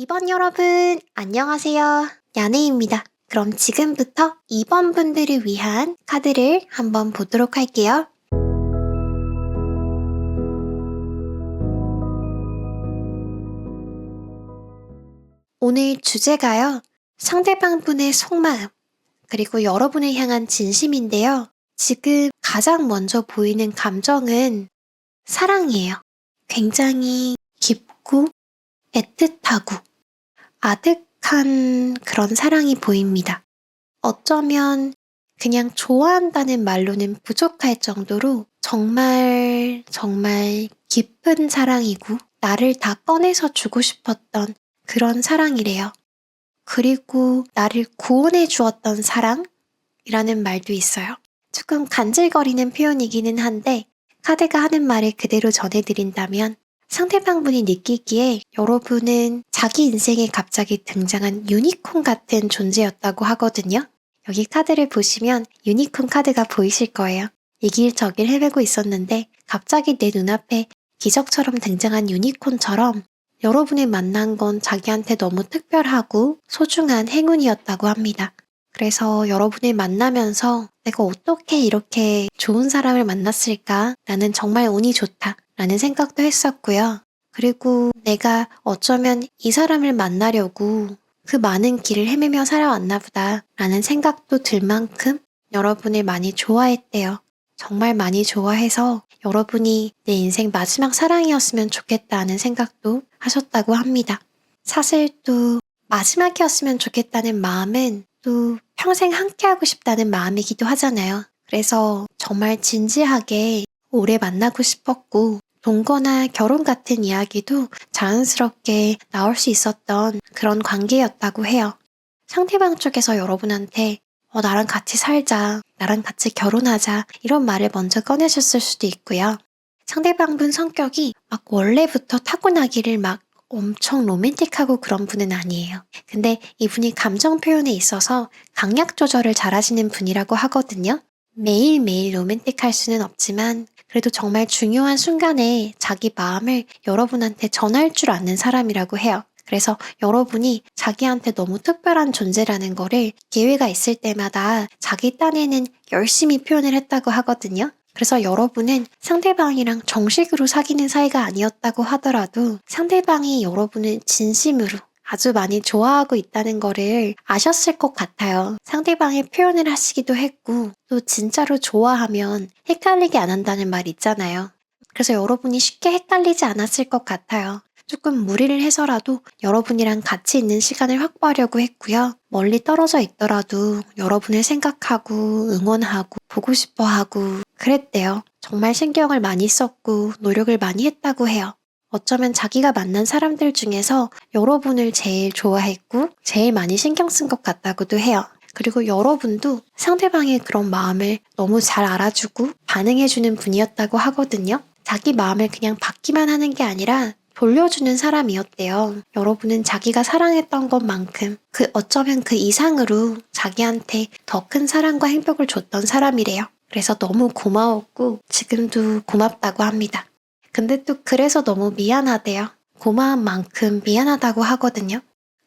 2번 여러분, 안녕하세요. 야네입니다. 그럼 지금부터 2번 분들을 위한 카드를 한번 보도록 할게요. 오늘 주제가요. 상대방 분의 속마음, 그리고 여러분을 향한 진심인데요. 지금 가장 먼저 보이는 감정은 사랑이에요. 굉장히 깊고 애틋하고 아득한 그런 사랑이 보입니다. 어쩌면 그냥 좋아한다는 말로는 부족할 정도로 정말 깊은 사랑이고 나를 다 꺼내서 주고 싶었던 그런 사랑이래요. 그리고 나를 구원해 주었던 사랑이라는 말도 있어요. 조금 간질거리는 표현이기는 한데 카드가 하는 말을 그대로 전해드린다면 상대방분이 느끼기에 여러분은 자기 인생에 갑자기 등장한 유니콘 같은 존재였다고 하거든요. 여기 카드를 보시면 유니콘 카드가 보이실 거예요. 이 길 저 길 헤매고 있었는데 갑자기 내 눈앞에 기적처럼 등장한 유니콘처럼 여러분을 만난 건 자기한테 너무 특별하고 소중한 행운이었다고 합니다. 그래서 여러분을 만나면서 내가 어떻게 이렇게 좋은 사람을 만났을까? 나는 정말 운이 좋다. 라는 생각도 했었고요. 그리고 내가 어쩌면 이 사람을 만나려고 그 많은 길을 헤매며 살아왔나 보다. 라는 생각도 들 만큼 여러분을 많이 좋아했대요. 정말 많이 좋아해서 여러분이 내 인생 마지막 사랑이었으면 좋겠다는 생각도 하셨다고 합니다. 사실 또 마지막이었으면 좋겠다는 마음은 또 평생 함께하고 싶다는 마음이기도 하잖아요. 그래서 정말 진지하게 오래 만나고 싶었고 동거나 결혼 같은 이야기도 자연스럽게 나올 수 있었던 그런 관계였다고 해요. 상대방 쪽에서 여러분한테 나랑 같이 살자, 나랑 같이 결혼하자 이런 말을 먼저 꺼내셨을 수도 있고요. 상대방분 성격이 막 원래부터 타고나기를 막 엄청 로맨틱하고 그런 분은 아니에요. 근데 이분이 감정 표현에 있어서 강약 조절을 잘하시는 분이라고 하거든요. 매일매일 로맨틱할 수는 없지만 그래도 정말 중요한 순간에 자기 마음을 여러분한테 전할 줄 아는 사람이라고 해요. 그래서 여러분이 자기한테 너무 특별한 존재라는 거를 기회가 있을 때마다 자기 딴에는 열심히 표현을 했다고 하거든요. 그래서 여러분은 상대방이랑 정식으로 사귀는 사이가 아니었다고 하더라도 상대방이 여러분을 진심으로 아주 많이 좋아하고 있다는 거를 아셨을 것 같아요. 상대방의 표현을 하시기도 했고 또 진짜로 좋아하면 헷갈리게 안 한다는 말 있잖아요. 그래서 여러분이 쉽게 헷갈리지 않았을 것 같아요. 조금 무리를 해서라도 여러분이랑 같이 있는 시간을 확보하려고 했고요. 멀리 떨어져 있더라도 여러분을 생각하고 응원하고 보고 싶어 하고 그랬대요. 정말 신경을 많이 썼고 노력을 많이 했다고 해요. 어쩌면 자기가 만난 사람들 중에서 여러분을 제일 좋아했고 제일 많이 신경 쓴 것 같다고도 해요. 그리고 여러분도 상대방의 그런 마음을 너무 잘 알아주고 반응해주는 분이었다고 하거든요. 자기 마음을 그냥 받기만 하는 게 아니라 돌려주는 사람이었대요. 여러분은 자기가 사랑했던 것만큼 어쩌면 그 이상으로 자기한테 더 큰 사랑과 행복을 줬던 사람이래요. 그래서 너무 고마웠고 지금도 고맙다고 합니다. 근데 또 그래서 너무 미안하대요. 고마운 만큼 미안하다고 하거든요.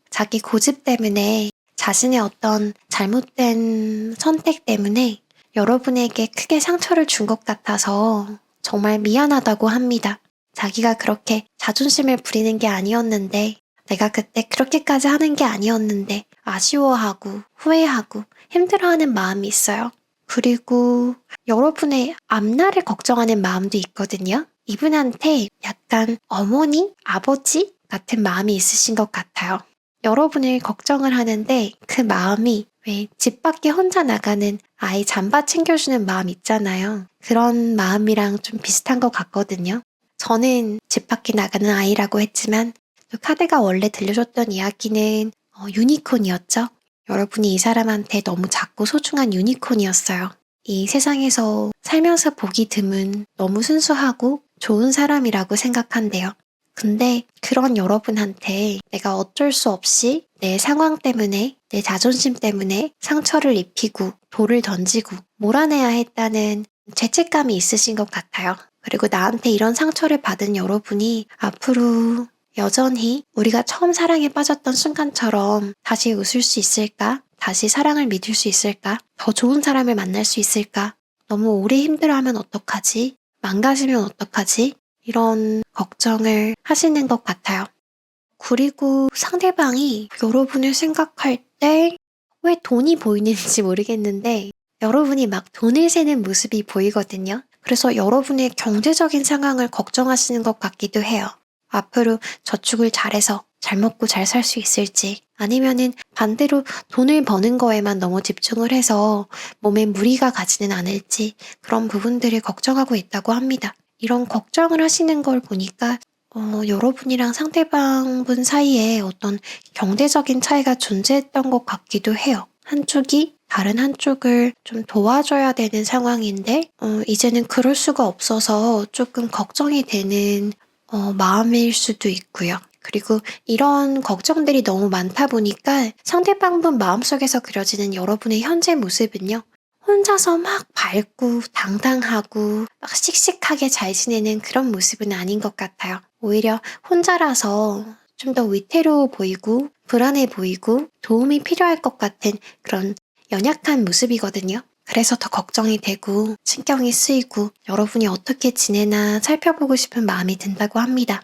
자기 고집 때문에 자신의 어떤 잘못된 선택 때문에 여러분에게 크게 상처를 준 것 같아서 정말 미안하다고 합니다. 자기가 그렇게 자존심을 부리는 게 아니었는데 내가 그때 그렇게까지 하는 게 아니었는데 아쉬워하고 후회하고 힘들어하는 마음이 있어요. 그리고 여러분의 앞날을 걱정하는 마음도 있거든요. 이분한테 약간 어머니, 아버지 같은 마음이 있으신 것 같아요. 여러분을 걱정을 하는데 그 마음이 왜 집 밖에 혼자 나가는 아이 잠바 챙겨주는 마음 있잖아요. 그런 마음이랑 좀 비슷한 것 같거든요. 저는 집 밖에 나가는 아이라고 했지만 또 카드가 원래 들려줬던 이야기는 유니콘이었죠. 여러분이 이 사람한테 너무 작고 소중한 유니콘이었어요. 이 세상에서 살면서 보기 드문 너무 순수하고 좋은 사람이라고 생각한대요. 근데 그런 여러분한테 내가 어쩔 수 없이 내 상황 때문에 내 자존심 때문에 상처를 입히고 돌을 던지고 몰아내야 했다는 죄책감이 있으신 것 같아요. 그리고 나한테 이런 상처를 받은 여러분이 앞으로 여전히 우리가 처음 사랑에 빠졌던 순간처럼 다시 웃을 수 있을까? 다시 사랑을 믿을 수 있을까? 더 좋은 사람을 만날 수 있을까? 너무 오래 힘들어하면 어떡하지? 망가지면 어떡하지? 이런 걱정을 하시는 것 같아요. 그리고 상대방이 여러분을 생각할 때 왜 돈이 보이는지 모르겠는데 여러분이 막 돈을 세는 모습이 보이거든요. 그래서 여러분의 경제적인 상황을 걱정하시는 것 같기도 해요. 앞으로 저축을 잘해서 잘 먹고 잘 살 수 있을지 아니면은 반대로 돈을 버는 거에만 너무 집중을 해서 몸에 무리가 가지는 않을지 그런 부분들을 걱정하고 있다고 합니다. 이런 걱정을 하시는 걸 보니까 여러분이랑 상대방분 사이에 어떤 경제적인 차이가 존재했던 것 같기도 해요. 한쪽이 다른 한쪽을 좀 도와줘야 되는 상황인데, 이제는 그럴 수가 없어서 조금 걱정이 되는 마음일 수도 있고요. 그리고 이런 걱정들이 너무 많다 보니까 상대방분 마음속에서 그려지는 여러분의 현재 모습은요. 혼자서 막 밝고 당당하고 막 씩씩하게 잘 지내는 그런 모습은 아닌 것 같아요. 오히려 혼자라서 좀 더 위태로워 보이고 불안해 보이고 도움이 필요할 것 같은 그런 연약한 모습이거든요. 그래서 더 걱정이 되고 신경이 쓰이고 여러분이 어떻게 지내나 살펴보고 싶은 마음이 든다고 합니다.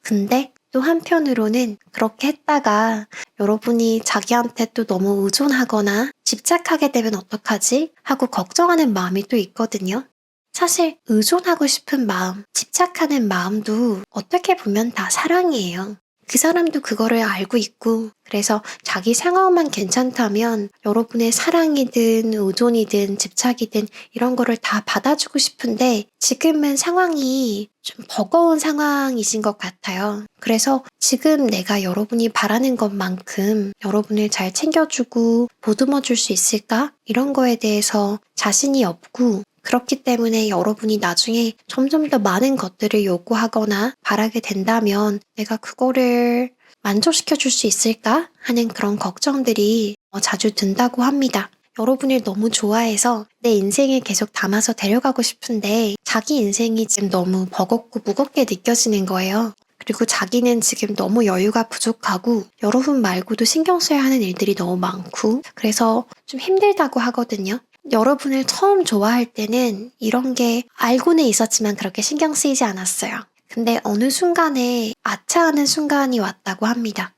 근데 또 한편으로는 그렇게 했다가 여러분이 자기한테 또 너무 의존하거나 집착하게 되면 어떡하지? 하고 걱정하는 마음이 또 있거든요. 사실 의존하고 싶은 마음, 집착하는 마음도 어떻게 보면 다 사랑이에요. 그 사람도 그거를 알고 있고 그래서 자기 상황만 괜찮다면 여러분의 사랑이든 의존이든 집착이든 이런 거를 다 받아주고 싶은데 지금은 상황이 좀 버거운 상황이신 것 같아요. 그래서 지금 내가 여러분이 바라는 것만큼 여러분을 잘 챙겨주고 보듬어 줄 수 있을까? 이런 거에 대해서 자신이 없고 그렇기 때문에 여러분이 나중에 점점 더 많은 것들을 요구하거나 바라게 된다면 내가 그거를 만족시켜 줄 수 있을까? 하는 그런 걱정들이 자주 든다고 합니다. 여러분을 너무 좋아해서 내 인생에 계속 담아서 데려가고 싶은데 자기 인생이 지금 너무 버겁고 무겁게 느껴지는 거예요. 그리고 자기는 지금 너무 여유가 부족하고 여러분 말고도 신경 써야 하는 일들이 너무 많고 그래서 좀 힘들다고 하거든요. 여러분을 처음 좋아할 때는 이런 게 알고는 있었지만 그렇게 신경 쓰이지 않았어요. 근데 어느 순간에 아차하는 순간이 왔다고 합니다.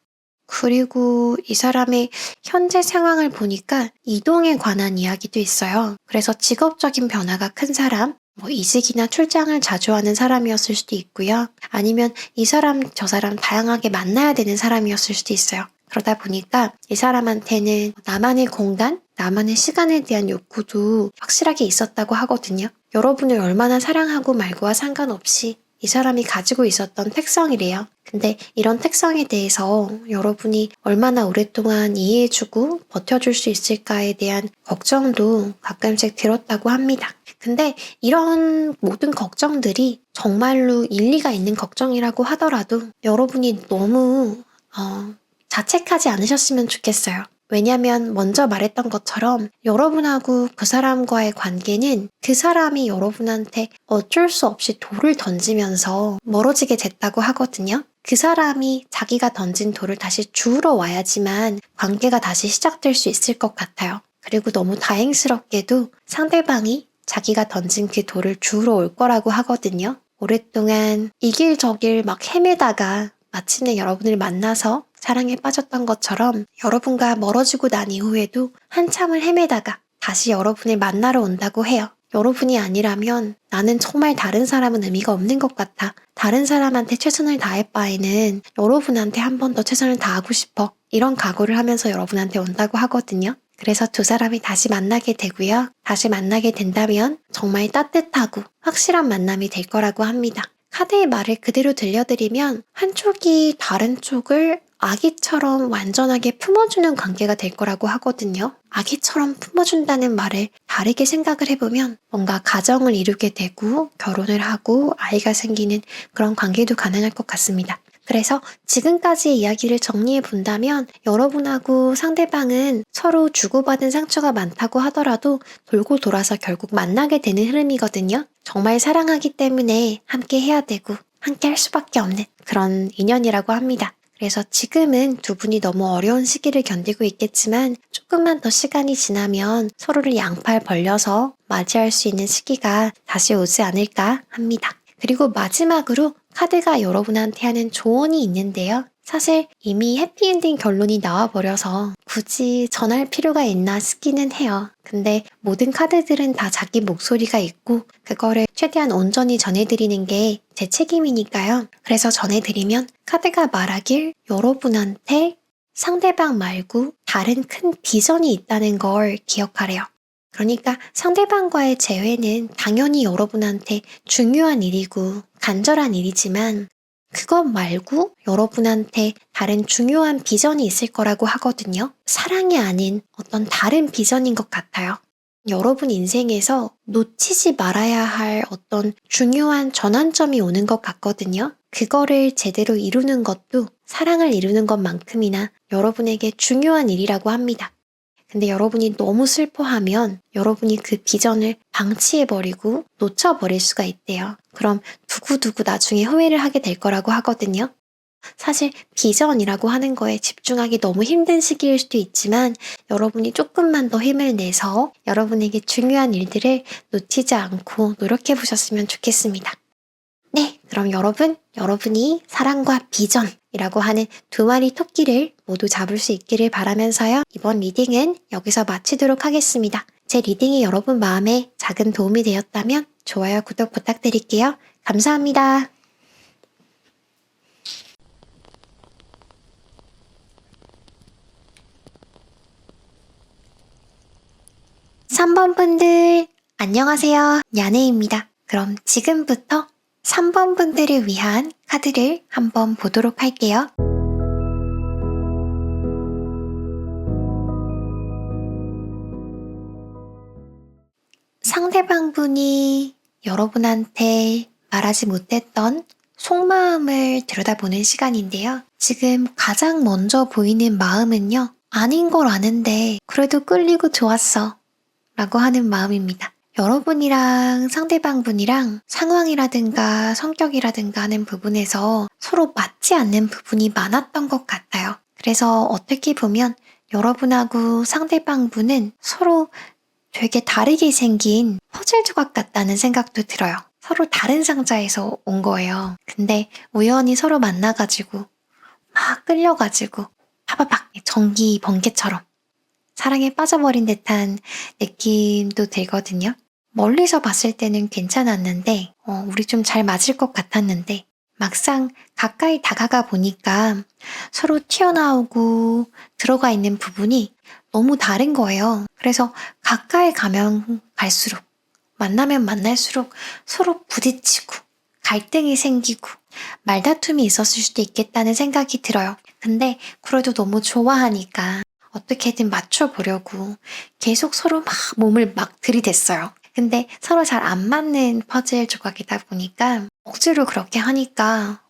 그리고 이 사람의 현재 상황을 보니까 이동에 관한 이야기도 있어요. 그래서 직업적인 변화가 큰 사람, 이직이나 출장을 자주 하는 사람이었을 수도 있고요. 아니면 이 사람, 저 사람 다양하게 만나야 되는 사람이었을 수도 있어요. 그러다 보니까 이 사람한테는 나만의 공간, 나만의 시간에 대한 욕구도 확실하게 있었다고 하거든요. 여러분을 얼마나 사랑하고 말고와 상관없이 이 사람이 가지고 있었던 특성이래요. 근데 이런 특성에 대해서 여러분이 얼마나 오랫동안 이해해주고 버텨줄 수 있을까에 대한 걱정도 가끔씩 들었다고 합니다. 근데 이런 모든 걱정들이 정말로 일리가 있는 걱정이라고 하더라도 여러분이 너무 자책하지 않으셨으면 좋겠어요. 왜냐면 먼저 말했던 것처럼 여러분하고 그 사람과의 관계는 그 사람이 여러분한테 어쩔 수 없이 돌을 던지면서 멀어지게 됐다고 하거든요. 그 사람이 자기가 던진 돌을 다시 주우러 와야지만 관계가 다시 시작될 수 있을 것 같아요. 그리고 너무 다행스럽게도 상대방이 자기가 던진 그 돌을 주우러 올 거라고 하거든요. 오랫동안 이 길 저 길 막 헤매다가 마침내 여러분을 만나서 사랑에 빠졌던 것처럼 여러분과 멀어지고 난 이후에도 한참을 헤매다가 다시 여러분을 만나러 온다고 해요. 여러분이 아니라면 나는 정말 다른 사람은 의미가 없는 것 같아. 다른 사람한테 최선을 다할 바에는 여러분한테 한 번 더 최선을 다하고 싶어. 이런 각오를 하면서 여러분한테 온다고 하거든요. 그래서 두 사람이 다시 만나게 되고요. 다시 만나게 된다면 정말 따뜻하고 확실한 만남이 될 거라고 합니다. 카드의 말을 그대로 들려드리면 한쪽이 다른 쪽을 아기처럼 완전하게 품어주는 관계가 될 거라고 하거든요. 아기처럼 품어준다는 말을 다르게 생각을 해보면 뭔가 가정을 이루게 되고 결혼을 하고 아이가 생기는 그런 관계도 가능할 것 같습니다. 그래서 지금까지의 이야기를 정리해 본다면 여러분하고 상대방은 서로 주고받은 상처가 많다고 하더라도 돌고 돌아서 결국 만나게 되는 흐름이거든요. 정말 사랑하기 때문에 함께 해야 되고 함께 할 수밖에 없는 그런 인연이라고 합니다. 그래서 지금은 두 분이 너무 어려운 시기를 견디고 있겠지만 조금만 더 시간이 지나면 서로를 양팔 벌려서 맞이할 수 있는 시기가 다시 오지 않을까 합니다. 그리고 마지막으로 카드가 여러분한테 하는 조언이 있는데요. 사실 이미 해피엔딩 결론이 나와버려서 굳이 전할 필요가 있나 싶기는 해요. 근데 모든 카드들은 다 자기 목소리가 있고 그거를 최대한 온전히 전해드리는 게 제 책임이니까요. 그래서 전해드리면 카드가 말하길 여러분한테 상대방 말고 다른 큰 비전이 있다는 걸 기억하래요. 그러니까 상대방과의 재회는 당연히 여러분한테 중요한 일이고 간절한 일이지만 그것 말고 여러분한테 다른 중요한 비전이 있을 거라고 하거든요. 사랑이 아닌 어떤 다른 비전인 것 같아요. 여러분 인생에서 놓치지 말아야 할 어떤 중요한 전환점이 오는 것 같거든요. 그거를 제대로 이루는 것도 사랑을 이루는 것만큼이나 여러분에게 중요한 일이라고 합니다. 근데 여러분이 너무 슬퍼하면 여러분이 그 비전을 방치해버리고 놓쳐버릴 수가 있대요. 그럼 두고두고 나중에 후회를 하게 될 거라고 하거든요. 사실 비전이라고 하는 거에 집중하기 너무 힘든 시기일 수도 있지만 여러분이 조금만 더 힘을 내서 여러분에게 중요한 일들을 놓치지 않고 노력해 보셨으면 좋겠습니다. 네, 그럼 여러분이 사랑과 비전이라고 하는 두 마리 토끼를 모두 잡을 수 있기를 바라면서요. 이번 리딩은 여기서 마치도록 하겠습니다. 제 리딩이 여러분 마음에 작은 도움이 되었다면 좋아요, 구독 부탁드릴게요. 감사합니다. 3번 분들, 안녕하세요. 야네입니다. 그럼 지금부터 3번 분들을 위한 카드를 한번 보도록 할게요. 상대방 분이 여러분한테 말하지 못했던 속마음을 들여다보는 시간인데요. 지금 가장 먼저 보이는 마음은요. 아닌 걸 아는데 그래도 끌리고 좋았어 라고 하는 마음입니다. 여러분이랑 상대방 분이랑 상황이라든가 성격이라든가 하는 부분에서 서로 맞지 않는 부분이 많았던 것 같아요. 그래서 어떻게 보면 여러분하고 상대방 분은 서로 되게 다르게 생긴 퍼즐 조각 같다는 생각도 들어요. 서로 다른 상자에서 온 거예요. 근데 우연히 서로 만나가지고 막 끌려가지고 파바박 전기 번개처럼 사랑에 빠져버린 듯한 느낌도 들거든요. 멀리서 봤을 때는 괜찮았는데 우리 좀 잘 맞을 것 같았는데 막상 가까이 다가가 보니까 서로 튀어나오고 들어가 있는 부분이 너무 다른 거예요. 그래서 가까이 가면 갈수록 만나면 만날수록 서로 부딪히고 갈등이 생기고 말다툼이 있었을 수도 있겠다는 생각이 들어요. 근데 그래도 너무 좋아하니까 어떻게든 맞춰보려고 계속 서로 막 몸을 막 들이댔어요. 근데 서로 잘 안 맞는 퍼즐 조각이다 보니까 억지로 그렇게 하니까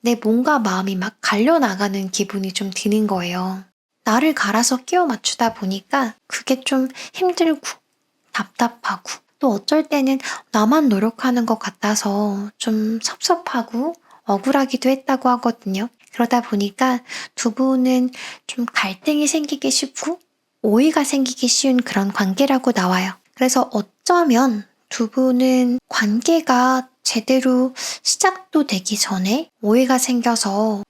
내 몸과 마음이 막 갈려나가는 기분이 좀 드는 거예요. 나를 갈아서 끼워 맞추다 보니까 그게 좀 힘들고 답답하고 또 어쩔 때는 나만 노력하는 것 같아서 좀 섭섭하고 억울하기도 했다고 하거든요. 그러다 보니까 두 분은 좀 갈등이 생기기 쉽고 오해가 생기기 쉬운 그런 관계라고 나와요. 그래서 어쩌면 두 분은 관계가 제대로 시작도 되기 전에 오해가 생겨서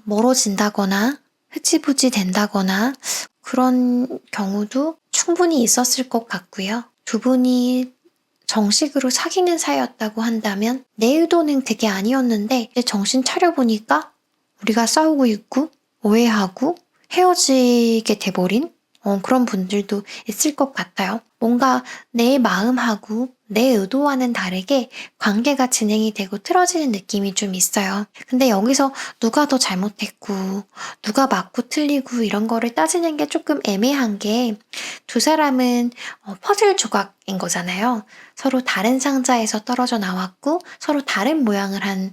멀어진다거나 흐지부지 된다거나 그런 경우도 충분히 있었을 것 같고요. 두 분이 정식으로 사귀는 사이였다고 한다면 내 의도는 그게 아니었는데 이제 정신 차려보니까 우리가 싸우고 있고 오해하고 헤어지게 돼버린 그런 분들도 있을 것 같아요. 뭔가 내 마음하고 내 의도와는 다르게 관계가 진행이 되고 틀어지는 느낌이 좀 있어요. 근데 여기서 누가 더 잘못했고 누가 맞고 틀리고 이런 거를 따지는 게 조금 애매한 게 두 사람은 퍼즐 조각인 거잖아요. 서로 다른 상자에서 떨어져 나왔고 서로 다른 모양을 한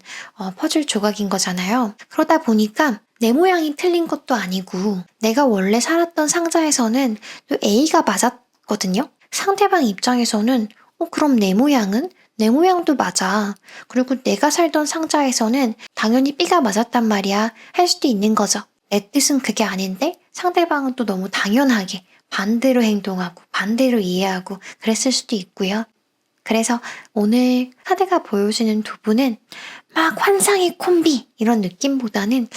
퍼즐 조각인 거잖아요. 그러다 보니까 내 모양이 틀린 것도 아니고 내가 원래 살았던 상자에서는 또 A가 맞았거든요. 상대방 입장에서는 그럼 내 모양은 내 모양도 맞아. 그리고 내가 살던 상자에서는 당연히 B가 맞았단 말이야. 할 수도 있는 거죠. 내 뜻은 그게 아닌데 상대방은 또 너무 당연하게 반대로 행동하고 반대로 이해하고 그랬을 수도 있고요. 그래서 오늘 카드가 보여주는 두 분은 막 환상의 콤비 이런 느낌보다는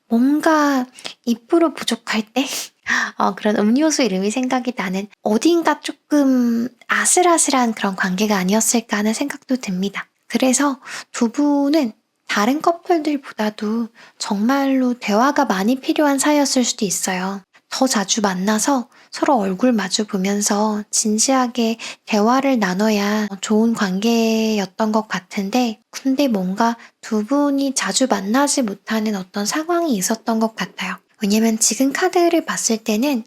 뭔가 2% 부족할 때 그런 음료수 이름이 생각이 나는 어딘가 조금 아슬아슬한 그런 관계가 아니었을까 하는 생각도 듭니다. 그래서 두 분은 다른 커플들보다도 정말로 대화가 많이 필요한 사이였을 수도 있어요. 더 자주 만나서 서로 얼굴 마주 보면서 진지하게 대화를 나눠야 좋은 관계였던 것 같은데, 근데 뭔가 두 분이 자주 만나지 못하는 어떤 상황이 있었던 것 같아요. 왜냐면 지금 카드를 봤을 때는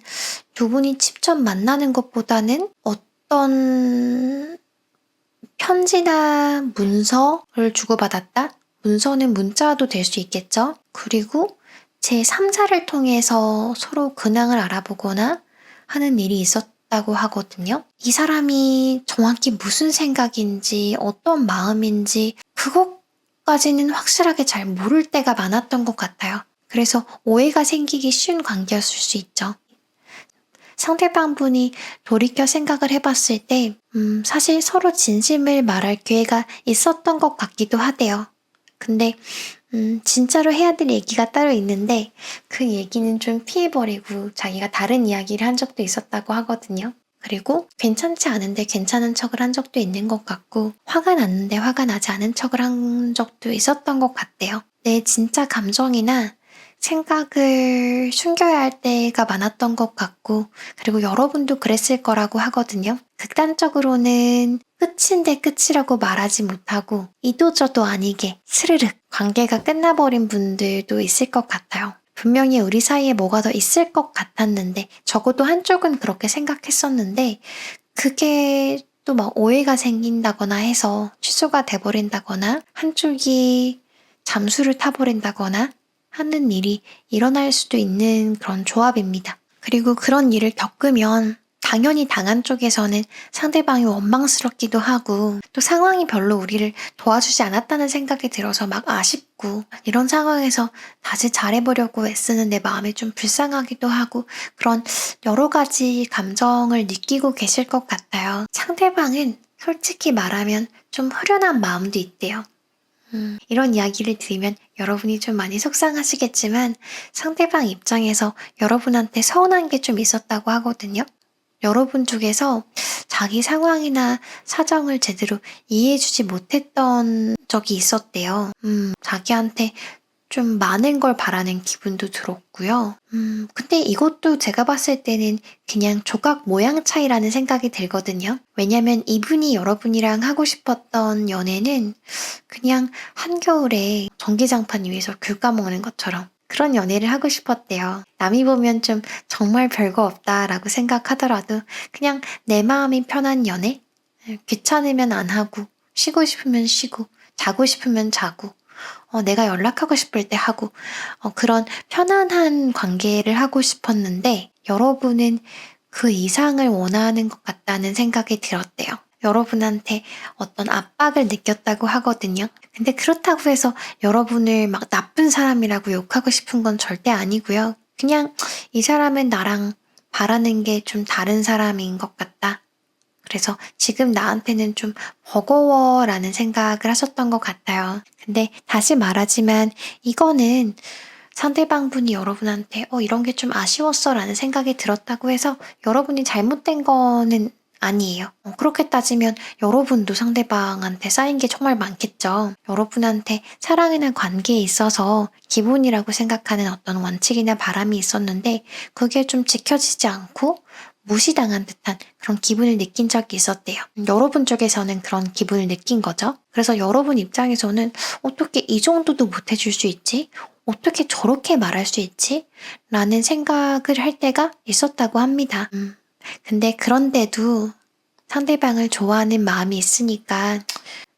두 분이 직접 만나는 것보다는 어떤 편지나 문서를 주고받았다? 문서는 문자도 될 수 있겠죠? 그리고 제3자를 통해서 서로 근황을 알아보거나 하는 일이 있었다고 하거든요. 이 사람이 정확히 무슨 생각인지, 어떤 마음인지, 그것까지는 확실하게 잘 모를 때가 많았던 것 같아요. 그래서 오해가 생기기 쉬운 관계였을 수 있죠. 상대방분이 돌이켜 생각을 해봤을 때, 사실 서로 진심을 말할 기회가 있었던 것 같기도 하대요. 근데, 진짜로 해야 될 얘기가 따로 있는데, 그 얘기는 좀 피해버리고 자기가 다른 이야기를 한 적도 있었다고 하거든요. 그리고 괜찮지 않은데 괜찮은 척을 한 적도 있는 것 같고, 화가 났는데 화가 나지 않은 척을 한 적도 있었던 것 같대요. 내 진짜 감정이나 생각을 숨겨야 할 때가 많았던 것 같고, 그리고 여러분도 그랬을 거라고 하거든요. 극단적으로는 끝인데 끝이라고 말하지 못하고 이도저도 아니게 스르륵 관계가 끝나버린 분들도 있을 것 같아요. 분명히 우리 사이에 뭐가 더 있을 것 같았는데, 적어도 한쪽은 그렇게 생각했었는데, 그게 또 막 오해가 생긴다거나 해서 취소가 돼버린다거나 한쪽이 잠수를 타버린다거나 하는 일이 일어날 수도 있는 그런 조합입니다. 그리고 그런 일을 겪으면 당연히 당한 쪽에서는 상대방이 원망스럽기도 하고, 또 상황이 별로 우리를 도와주지 않았다는 생각이 들어서 막 아쉽고, 이런 상황에서 다시 잘해보려고 애쓰는 내 마음이 좀 불쌍하기도 하고, 그런 여러 가지 감정을 느끼고 계실 것 같아요. 상대방은 솔직히 말하면 좀 후련한 마음도 있대요. 이런 이야기를 들으면 여러분이 좀 많이 속상하시겠지만, 상대방 입장에서 여러분한테 서운한 게 좀 있었다고 하거든요. 여러분 쪽에서 자기 상황이나 사정을 제대로 이해해주지 못했던 적이 있었대요. 자기한테 좀 많은 걸 바라는 기분도 들었고요. 근데 이것도 제가 봤을 때는 그냥 조각 모양 차이라는 생각이 들거든요. 왜냐면 이분이 여러분이랑 하고 싶었던 연애는 그냥 한겨울에 전기장판 위에서 귤 까먹는 것처럼 그런 연애를 하고 싶었대요. 남이 보면 좀 정말 별거 없다라고 생각하더라도 그냥 내 마음이 편한 연애? 귀찮으면 안 하고, 쉬고 싶으면 쉬고, 자고 싶으면 자고, 내가 연락하고 싶을 때 하고, 그런 편안한 관계를 하고 싶었는데, 여러분은 그 이상을 원하는 것 같다는 생각이 들었대요. 여러분한테 어떤 압박을 느꼈다고 하거든요. 근데 그렇다고 해서 여러분을 막 나쁜 사람이라고 욕하고 싶은 건 절대 아니고요. 그냥 이 사람은 나랑 바라는 게 좀 다른 사람인 것 같다. 그래서 지금 나한테는 좀 버거워라는 생각을 하셨던 것 같아요. 근데 다시 말하지만 이거는 상대방 분이 여러분한테 이런 게 좀 아쉬웠어 라는 생각이 들었다고 해서 여러분이 잘못된 거는 아니에요. 그렇게 따지면 여러분도 상대방한테 쌓인 게 정말 많겠죠. 여러분한테 사랑이나 관계에 있어서 기본이라고 생각하는 어떤 원칙이나 바람이 있었는데 그게 좀 지켜지지 않고 무시당한 듯한 그런 기분을 느낀 적이 있었대요. 여러분 쪽에서는 그런 기분을 느낀 거죠. 그래서 여러분 입장에서는 어떻게 이 정도도 못 해줄 수 있지? 어떻게 저렇게 말할 수 있지? 라는 생각을 할 때가 있었다고 합니다. 근데 그런데도 상대방을 좋아하는 마음이 있으니까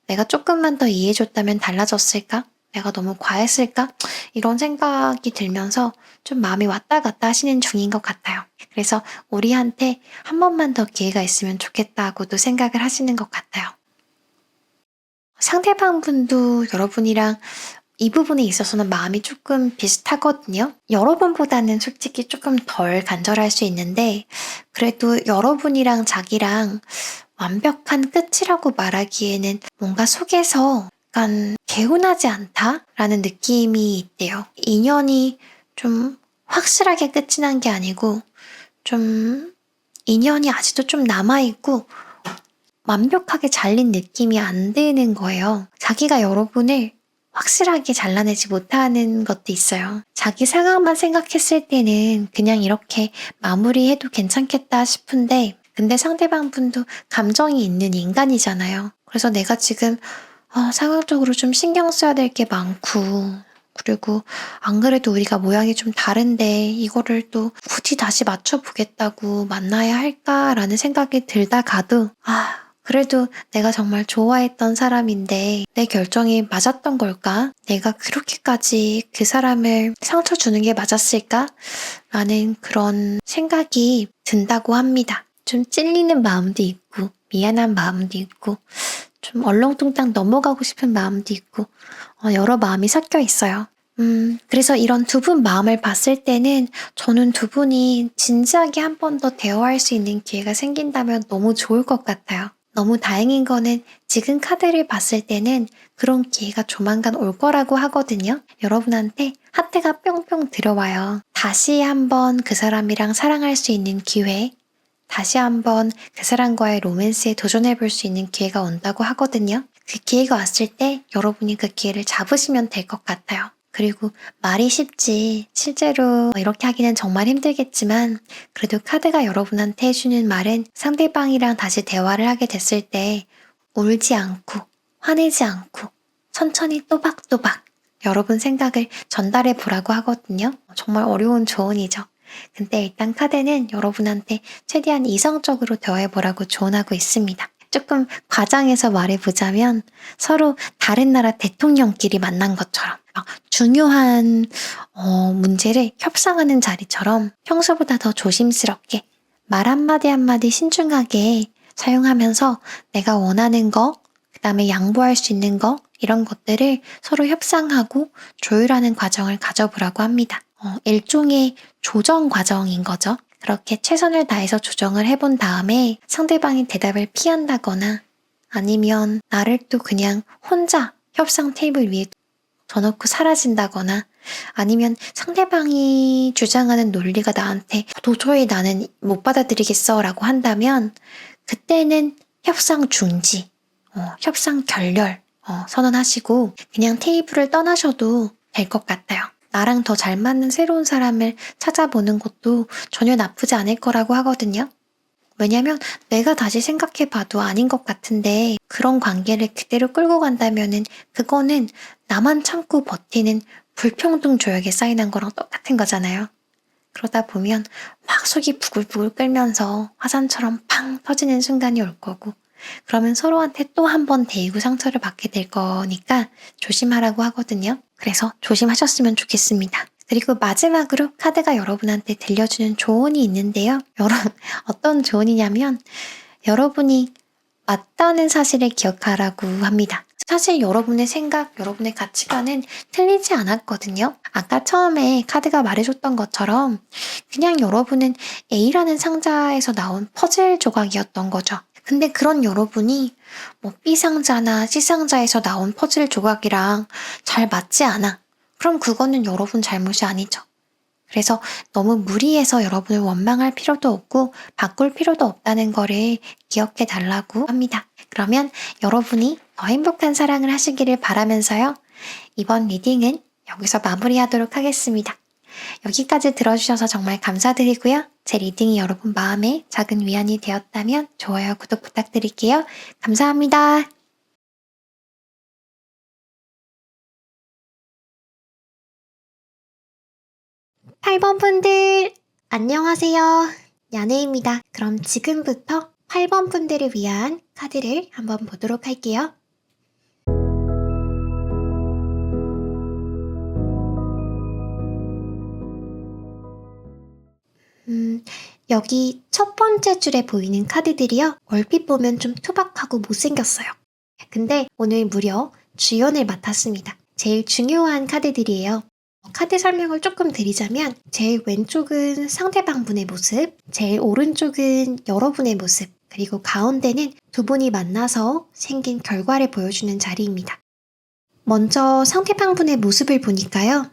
내가 조금만 더 이해해줬다면 달라졌을까? 내가 너무 과했을까? 이런 생각이 들면서 좀 마음이 왔다 갔다 하시는 중인 것 같아요. 그래서 우리한테 한 번만 더 기회가 있으면 좋겠다고도 생각을 하시는 것 같아요. 상대방분도 여러분이랑 이 부분에 있어서는 마음이 조금 비슷하거든요. 여러분보다는 솔직히 조금 덜 간절할 수 있는데 그래도 여러분이랑 자기랑 완벽한 끝이라고 말하기에는 뭔가 속에서 약간 개운하지 않다라는 느낌이 있대요. 인연이 좀 확실하게 끝이 난 게 아니고 좀 인연이 아직도 좀 남아있고 완벽하게 잘린 느낌이 안 드는 거예요. 자기가 여러분을 확실하게 잘라내지 못하는 것도 있어요. 자기 상황만 생각했을 때는 그냥 이렇게 마무리해도 괜찮겠다 싶은데 근데 상대방 분도 감정이 있는 인간이잖아요. 그래서 내가 지금 상황적으로 좀 신경 써야 될 게 많고 그리고 안 그래도 우리가 모양이 좀 다른데 이거를 또 굳이 다시 맞춰보겠다고 만나야 할까라는 생각이 들다가도 그래도 내가 정말 좋아했던 사람인데 내 결정이 맞았던 걸까? 내가 그렇게까지 그 사람을 상처 주는 게 맞았을까? 라는 그런 생각이 든다고 합니다. 좀 찔리는 마음도 있고 미안한 마음도 있고 좀 얼렁뚱땅 넘어가고 싶은 마음도 있고 여러 마음이 섞여 있어요. 그래서 이런 두 분 마음을 봤을 때는 저는 두 분이 진지하게 한 번 더 대화할 수 있는 기회가 생긴다면 너무 좋을 것 같아요. 너무 다행인 거는 지금 카드를 봤을 때는 그런 기회가 조만간 올 거라고 하거든요. 여러분한테 하트가 뿅뿅 들어와요. 다시 한번 그 사람이랑 사랑할 수 있는 기회, 다시 한번 그 사람과의 로맨스에 도전해 볼 수 있는 기회가 온다고 하거든요. 그 기회가 왔을 때 여러분이 그 기회를 잡으시면 될 것 같아요. 그리고 말이 쉽지 실제로 이렇게 하기는 정말 힘들겠지만 그래도 카드가 여러분한테 해주는 말은 상대방이랑 다시 대화를 하게 됐을 때 울지 않고 화내지 않고 천천히 또박또박 여러분 생각을 전달해 보라고 하거든요. 정말 어려운 조언이죠. 근데 일단 카드는 여러분한테 최대한 이성적으로 대화해보라고 조언하고 있습니다. 조금 과장해서 말해보자면 서로 다른 나라 대통령끼리 만난 것처럼 중요한 문제를 협상하는 자리처럼 평소보다 더 조심스럽게 말 한마디 한마디 신중하게 사용하면서 내가 원하는 거, 그 다음에 양보할 수 있는 거 이런 것들을 서로 협상하고 조율하는 과정을 가져보라고 합니다. 일종의 조정 과정인 거죠. 그렇게 최선을 다해서 조정을 해본 다음에 상대방이 대답을 피한다거나 아니면 나를 또 그냥 혼자 협상 테이블 위에 둬놓고 사라진다거나 아니면 상대방이 주장하는 논리가 나한테 도저히 나는 못 받아들이겠어 라고 한다면 그때는 협상 중지, 협상 결렬 선언하시고 그냥 테이블을 떠나셔도 될 것 같아요. 나랑 더 잘 맞는 새로운 사람을 찾아보는 것도 전혀 나쁘지 않을 거라고 하거든요. 왜냐면 내가 다시 생각해봐도 아닌 것 같은데 그런 관계를 그대로 끌고 간다면은 그거는 나만 참고 버티는 불평등 조약에 사인한 거랑 똑같은 거잖아요. 그러다 보면 막 속이 부글부글 끓면서 화산처럼 팡 터지는 순간이 올 거고 그러면 서로한테 또 한 번 데이고 상처를 받게 될 거니까 조심하라고 하거든요. 그래서 조심하셨으면 좋겠습니다. 그리고 마지막으로 카드가 여러분한테 들려주는 조언이 있는데요. 어떤 조언이냐면 여러분이 맞다는 사실을 기억하라고 합니다. 사실 여러분의 생각, 여러분의 가치관은 틀리지 않았거든요. 아까 처음에 카드가 말해줬던 것처럼 그냥 여러분은 A라는 상자에서 나온 퍼즐 조각이었던 거죠. 근데 그런 여러분이 B 상자나 C 상자에서 나온 퍼즐 조각이랑 잘 맞지 않아. 그럼 그거는 여러분 잘못이 아니죠. 그래서 너무 무리해서 여러분을 원망할 필요도 없고 바꿀 필요도 없다는 거를 기억해 달라고 합니다. 그러면 여러분이 더 행복한 사랑을 하시기를 바라면서요. 이번 리딩은 여기서 마무리하도록 하겠습니다. 여기까지 들어주셔서 정말 감사드리고요. 제 리딩이 여러분 마음에 작은 위안이 되었다면 좋아요, 구독 부탁드릴게요. 감사합니다. 8번 분들 안녕하세요. 야네입니다. 그럼 지금부터 8번 분들을 위한 카드를 한번 보도록 할게요. 여기 첫 번째 줄에 보이는 카드들이요. 얼핏 보면 좀 투박하고 못생겼어요. 근데 오늘 무려 주연을 맡았습니다. 제일 중요한 카드들이에요. 카드 설명을 조금 드리자면 제일 왼쪽은 상대방분의 모습, 제일 오른쪽은 여러분의 모습, 그리고 가운데는 두 분이 만나서 생긴 결과를 보여주는 자리입니다. 먼저 상대방분의 모습을 보니까요.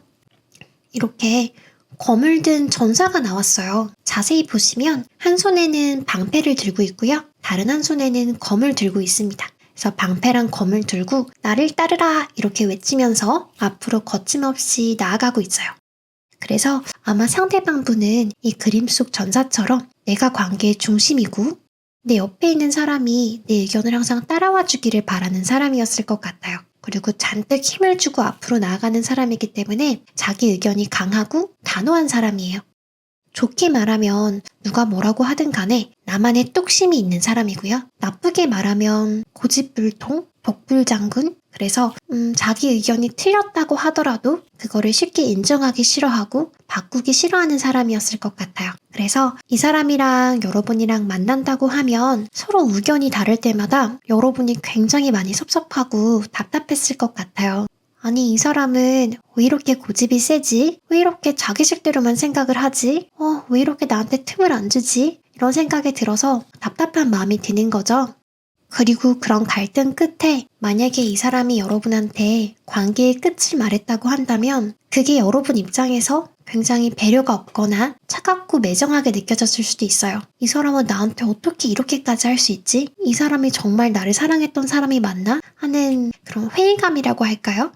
이렇게 검을 든 전사가 나왔어요. 자세히 보시면 한 손에는 방패를 들고 있고요. 다른 한 손에는 검을 들고 있습니다. 그래서 방패랑 검을 들고 나를 따르라 이렇게 외치면서 앞으로 거침없이 나아가고 있어요. 그래서 아마 상대방 분은 이 그림 속 전사처럼 내가 관계의 중심이고 내 옆에 있는 사람이 내 의견을 항상 따라와 주기를 바라는 사람이었을 것 같아요. 그리고 잔뜩 힘을 주고 앞으로 나아가는 사람이기 때문에 자기 의견이 강하고 단호한 사람이에요. 좋게 말하면 누가 뭐라고 하든 간에 나만의 뚝심이 있는 사람이고요. 나쁘게 말하면 고집불통, 독불장군. 그래서 자기 의견이 틀렸다고 하더라도 그거를 쉽게 인정하기 싫어하고 바꾸기 싫어하는 사람이었을 것 같아요. 그래서 이 사람이랑 여러분이랑 만난다고 하면 서로 의견이 다를 때마다 여러분이 굉장히 많이 섭섭하고 답답했을 것 같아요. 아니 이 사람은 왜 이렇게 고집이 세지? 왜 이렇게 자기 식대로만 생각을 하지? 왜 이렇게 나한테 틈을 안 주지? 이런 생각이 들어서 답답한 마음이 드는 거죠. 그리고 그런 갈등 끝에 만약에 이 사람이 여러분한테 관계의 끝을 말했다고 한다면 그게 여러분 입장에서 굉장히 배려가 없거나 차갑고 매정하게 느껴졌을 수도 있어요. 이 사람은 나한테 어떻게 이렇게까지 할 수 있지? 이 사람이 정말 나를 사랑했던 사람이 맞나? 하는 그런 회의감이라고 할까요?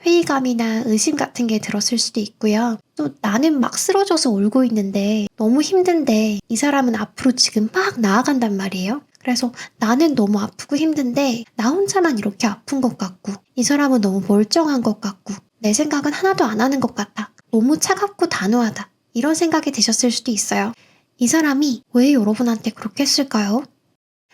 회의감이나 의심 같은 게 들었을 수도 있고요. 또 나는 막 쓰러져서 울고 있는데 너무 힘든데 이 사람은 앞으로 지금 막 나아간단 말이에요. 그래서 나는 너무 아프고 힘든데 나 혼자만 이렇게 아픈 것 같고 이 사람은 너무 멀쩡한 것 같고 내 생각은 하나도 안 하는 것 같아. 너무 차갑고 단호하다. 이런 생각이 드셨을 수도 있어요. 이 사람이 왜 여러분한테 그렇게 했을까요?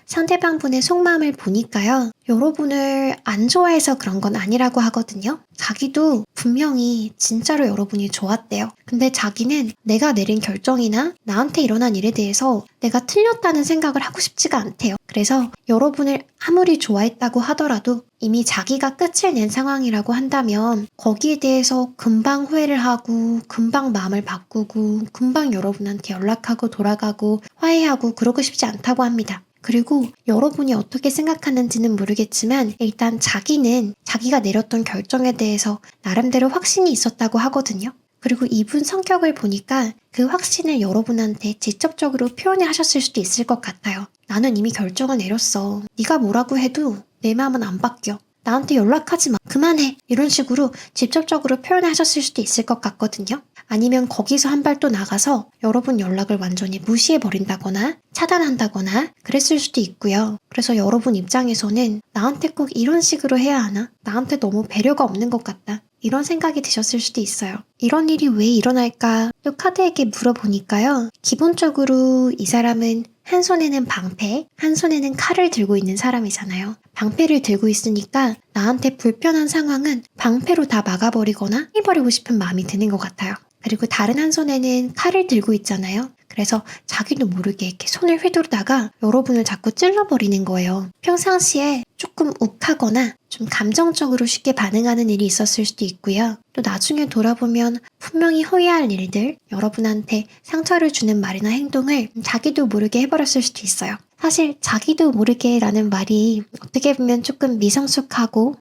상대방 분의 속마음을 보니까요. 여러분을 안 좋아해서 그런 건 아니라고 하거든요. 자기도 분명히 진짜로 여러분이 좋았대요. 근데 자기는 내가 내린 결정이나 나한테 일어난 일에 대해서 내가 틀렸다는 생각을 하고 싶지가 않대요. 그래서 여러분을 아무리 좋아했다고 하더라도 이미 자기가 끝을 낸 상황이라고 한다면 거기에 대해서 금방 후회를 하고 금방 마음을 바꾸고 금방 여러분한테 연락하고 돌아가고 화해하고 그러고 싶지 않다고 합니다. 그리고 여러분이 어떻게 생각하는지는 모르겠지만 일단 자기는 자기가 내렸던 결정에 대해서 나름대로 확신이 있었다고 하거든요. 그리고 이분 성격을 보니까 그 확신을 여러분한테 직접적으로 표현을 하셨을 수도 있을 것 같아요. 나는 이미 결정을 내렸어. 네가 뭐라고 해도 내 마음은 안 바뀌어. 나한테 연락하지 마. 그만해. 이런 식으로 직접적으로 표현하셨을 수도 있을 것 같거든요. 아니면 거기서 한 발 또 나가서 여러분 연락을 완전히 무시해버린다거나 차단한다거나 그랬을 수도 있고요. 그래서 여러분 입장에서는 나한테 꼭 이런 식으로 해야 하나? 나한테 너무 배려가 없는 것 같다. 이런 생각이 드셨을 수도 있어요. 이런 일이 왜 일어날까? 또 카드에게 물어보니까요. 기본적으로 이 사람은 한 손에는 방패, 한 손에는 칼을 들고 있는 사람이잖아요. 방패를 들고 있으니까 나한테 불편한 상황은 방패로 다 막아버리거나 해버리고 싶은 마음이 드는 것 같아요. 그리고 다른 한 손에는 칼을 들고 있잖아요. 그래서 자기도 모르게 이렇게 손을 휘두르다가 여러분을 자꾸 찔러버리는 거예요. 평상시에 조금 욱하거나 좀 감정적으로 쉽게 반응하는 일이 있었을 수도 있고요. 또 나중에 돌아보면 분명히 후회할 일들, 여러분한테 상처를 주는 말이나 행동을 자기도 모르게 해버렸을 수도 있어요. 사실 자기도 모르게 라는 말이 어떻게 보면 조금 미성숙하고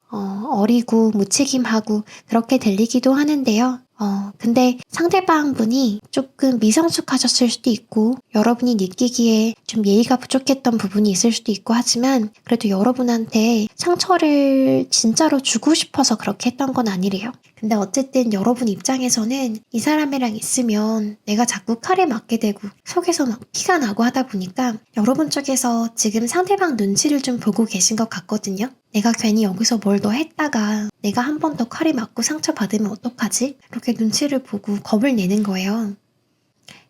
어리고 무책임하고 그렇게 들리기도 하는데요. 근데 상대방 분이 조금 미성숙하셨을 수도 있고 여러분이 느끼기에 좀 예의가 부족했던 부분이 있을 수도 있고 하지만 그래도 여러분한테 상처를 진짜로 주고 싶어서 그렇게 했던 건 아니래요. 근데 어쨌든 여러분 입장에서는 이 사람이랑 있으면 내가 자꾸 칼에 맞게 되고 속에서 막 피가 나고 하다 보니까 여러분 쪽에서 지금 상대방 눈치를 좀 보고 계신 것 같거든요. 내가 괜히 여기서 뭘 더 했다가 내가 한 번 더 칼에 맞고 상처받으면 어떡하지? 이렇게 눈치를 보고 겁을 내는 거예요.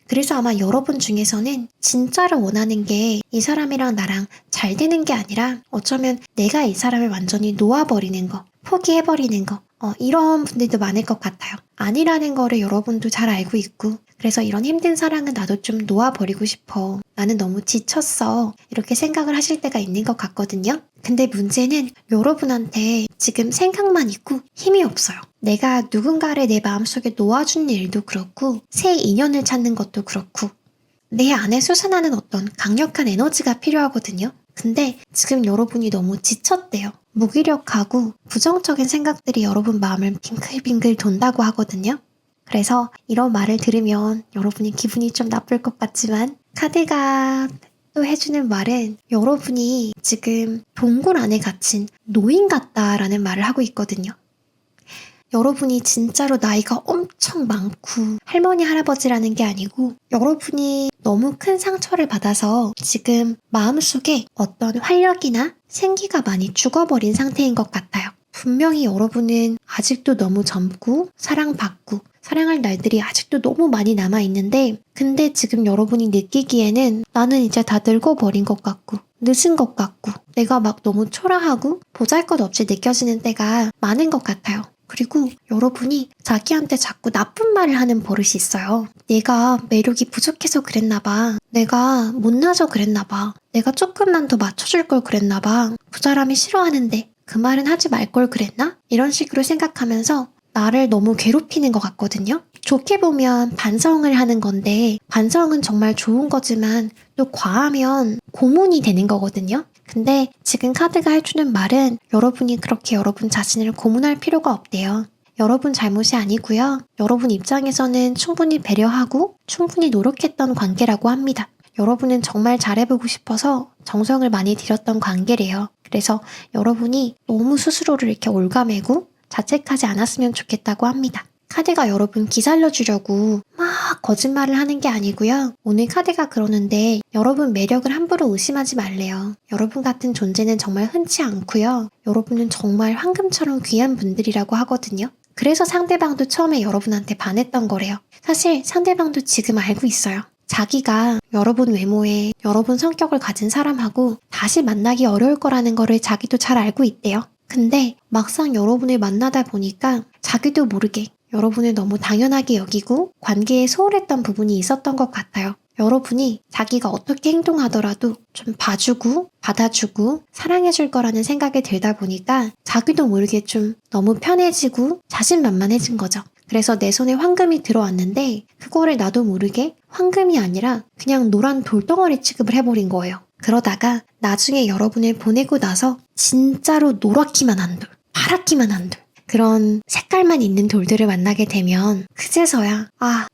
그래서 아마 여러분 중에서는 진짜로 원하는 게 이 사람이랑 나랑 잘 되는 게 아니라 어쩌면 내가 이 사람을 완전히 놓아버리는 거, 포기해버리는 거 이런 분들도 많을 것 같아요. 아니라는 거를 여러분도 잘 알고 있고 그래서 이런 힘든 사랑은 나도 좀 놓아버리고 싶어. 나는 너무 지쳤어. 이렇게 생각을 하실 때가 있는 것 같거든요. 근데 문제는 여러분한테 지금 생각만 있고 힘이 없어요. 내가 누군가를 내 마음속에 놓아주는 일도 그렇고 새 인연을 찾는 것도 그렇고 내 안에 솟아나는 어떤 강력한 에너지가 필요하거든요. 근데 지금 여러분이 너무 지쳤대요. 무기력하고 부정적인 생각들이 여러분 마음을 빙글빙글 돈다고 하거든요. 그래서 이런 말을 들으면 여러분이 기분이 좀 나쁠 것 같지만 카드가 또 해주는 말은 여러분이 지금 동굴 안에 갇힌 노인 같다라는 말을 하고 있거든요. 여러분이 진짜로 나이가 엄청 많고 할머니 할아버지라는 게 아니고 여러분이 너무 큰 상처를 받아서 지금 마음속에 어떤 활력이나 생기가 많이 죽어버린 상태인 것 같아요. 분명히 여러분은 아직도 너무 젊고 사랑받고 사랑할 날들이 아직도 너무 많이 남아있는데 근데 지금 여러분이 느끼기에는 나는 이제 다 늙어버린 것 같고 늦은 것 같고 내가 막 너무 초라하고 보잘것없이 느껴지는 때가 많은 것 같아요. 그리고 여러분이 자기한테 자꾸 나쁜 말을 하는 버릇이 있어요. 내가 매력이 부족해서 그랬나 봐. 내가 못나서 그랬나 봐. 내가 조금만 더 맞춰줄 걸 그랬나 봐. 그 사람이 싫어하는데 그 말은 하지 말 걸 그랬나? 이런 식으로 생각하면서 나를 너무 괴롭히는 것 같거든요. 좋게 보면 반성을 하는 건데 반성은 정말 좋은 거지만 또 과하면 고문이 되는 거거든요. 근데 지금 카드가 해주는 말은 여러분이 그렇게 여러분 자신을 고문할 필요가 없대요. 여러분 잘못이 아니고요. 여러분 입장에서는 충분히 배려하고 충분히 노력했던 관계라고 합니다. 여러분은 정말 잘해보고 싶어서 정성을 많이 들였던 관계래요. 그래서 여러분이 너무 스스로를 이렇게 올가매고 자책하지 않았으면 좋겠다고 합니다. 카드가 여러분 기살려주려고 막 거짓말을 하는 게 아니고요. 오늘 카드가 그러는데 여러분 매력을 함부로 의심하지 말래요. 여러분 같은 존재는 정말 흔치 않고요. 여러분은 정말 황금처럼 귀한 분들이라고 하거든요. 그래서 상대방도 처음에 여러분한테 반했던 거래요. 사실 상대방도 지금 알고 있어요. 자기가 여러분 외모에 여러분 성격을 가진 사람하고 다시 만나기 어려울 거라는 거를 자기도 잘 알고 있대요. 근데 막상 여러분을 만나다 보니까 자기도 모르게 여러분을 너무 당연하게 여기고 관계에 소홀했던 부분이 있었던 것 같아요. 여러분이 자기가 어떻게 행동하더라도 좀 봐주고 받아주고 사랑해줄 거라는 생각이 들다 보니까 자기도 모르게 좀 너무 편해지고 자신만만해진 거죠. 그래서 내 손에 황금이 들어왔는데 그거를 나도 모르게 황금이 아니라 그냥 노란 돌덩어리 취급을 해버린 거예요. 그러다가 나중에 여러분을 보내고 나서 진짜로 노랗기만 한 돌, 파랗기만 한 돌, 그런 색깔만 있는 돌들을 만나게 되면 그제서야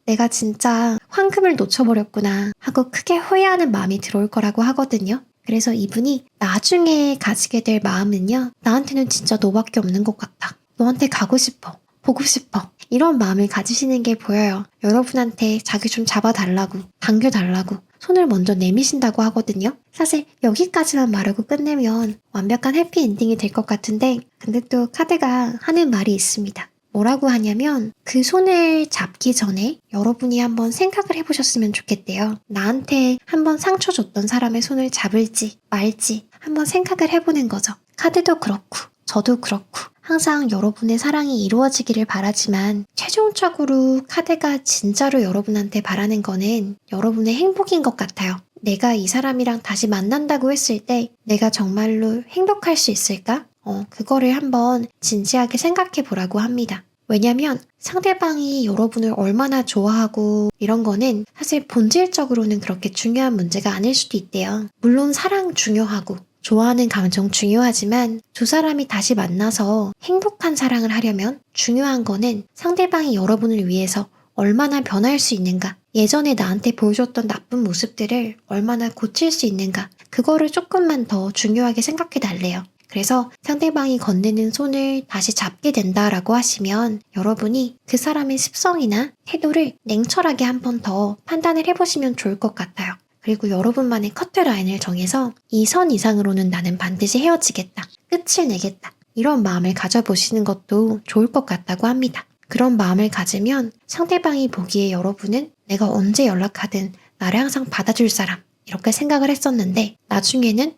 내가 진짜 황금을 놓쳐버렸구나 하고 크게 후회하는 마음이 들어올 거라고 하거든요. 그래서 이분이 나중에 가지게 될 마음은요. 나한테는 진짜 너밖에 없는 것 같아. 너한테 가고 싶어. 보고 싶어. 이런 마음을 가지시는 게 보여요. 여러분한테 자기 좀 잡아달라고, 당겨달라고 손을 먼저 내미신다고 하거든요. 사실 여기까지만 말하고 끝내면 완벽한 해피엔딩이 될 것 같은데 근데 또 카드가 하는 말이 있습니다. 뭐라고 하냐면 그 손을 잡기 전에 여러분이 한번 생각을 해보셨으면 좋겠대요. 나한테 한번 상처 줬던 사람의 손을 잡을지 말지 한번 생각을 해보는 거죠. 카드도 그렇고 저도 그렇고 항상 여러분의 사랑이 이루어지기를 바라지만 최종적으로 카드가 진짜로 여러분한테 바라는 거는 여러분의 행복인 것 같아요. 내가 이 사람이랑 다시 만난다고 했을 때 내가 정말로 행복할 수 있을까? 그거를 한번 진지하게 생각해 보라고 합니다. 왜냐면 상대방이 여러분을 얼마나 좋아하고 이런 거는 사실 본질적으로는 그렇게 중요한 문제가 아닐 수도 있대요. 물론 사랑 중요하고 좋아하는 감정 중요하지만 두 사람이 다시 만나서 행복한 사랑을 하려면 중요한 거는 상대방이 여러분을 위해서 얼마나 변할 수 있는가, 예전에 나한테 보여줬던 나쁜 모습들을 얼마나 고칠 수 있는가, 그거를 조금만 더 중요하게 생각해 달래요. 그래서 상대방이 건네는 손을 다시 잡게 된다라고 하시면 여러분이 그 사람의 습성이나 태도를 냉철하게 한 번 더 판단을 해보시면 좋을 것 같아요. 그리고 여러분만의 커트라인을 정해서 이 선 이상으로는 나는 반드시 헤어지겠다. 끝을 내겠다. 이런 마음을 가져보시는 것도 좋을 것 같다고 합니다. 그런 마음을 가지면 상대방이 보기에 여러분은 내가 언제 연락하든 나를 항상 받아줄 사람, 이렇게 생각을 했었는데 나중에는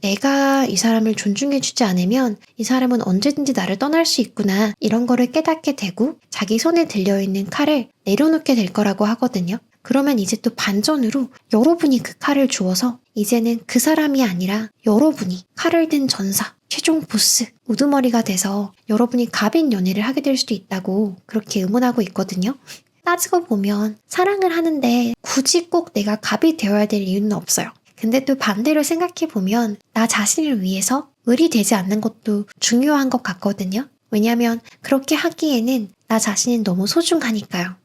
내가 이 사람을 존중해주지 않으면 이 사람은 언제든지 나를 떠날 수 있구나 이런 거를 깨닫게 되고 자기 손에 들려있는 칼을 내려놓게 될 거라고 하거든요. 그러면 이제 또 반전으로 여러분이 그 칼을 주어서 이제는 그 사람이 아니라 여러분이 칼을 든 전사, 최종 보스, 우두머리가 돼서 여러분이 갑인 연애를 하게 될 수도 있다고 그렇게 의문하고 있거든요. 따지고 보면 사랑을 하는데 굳이 꼭 내가 갑이 되어야 될 이유는 없어요. 근데 또 반대로 생각해보면 나 자신을 위해서 을이 되지 않는 것도 중요한 것 같거든요. 왜냐하면 그렇게 하기에는 나 자신이 너무 소중하니까요.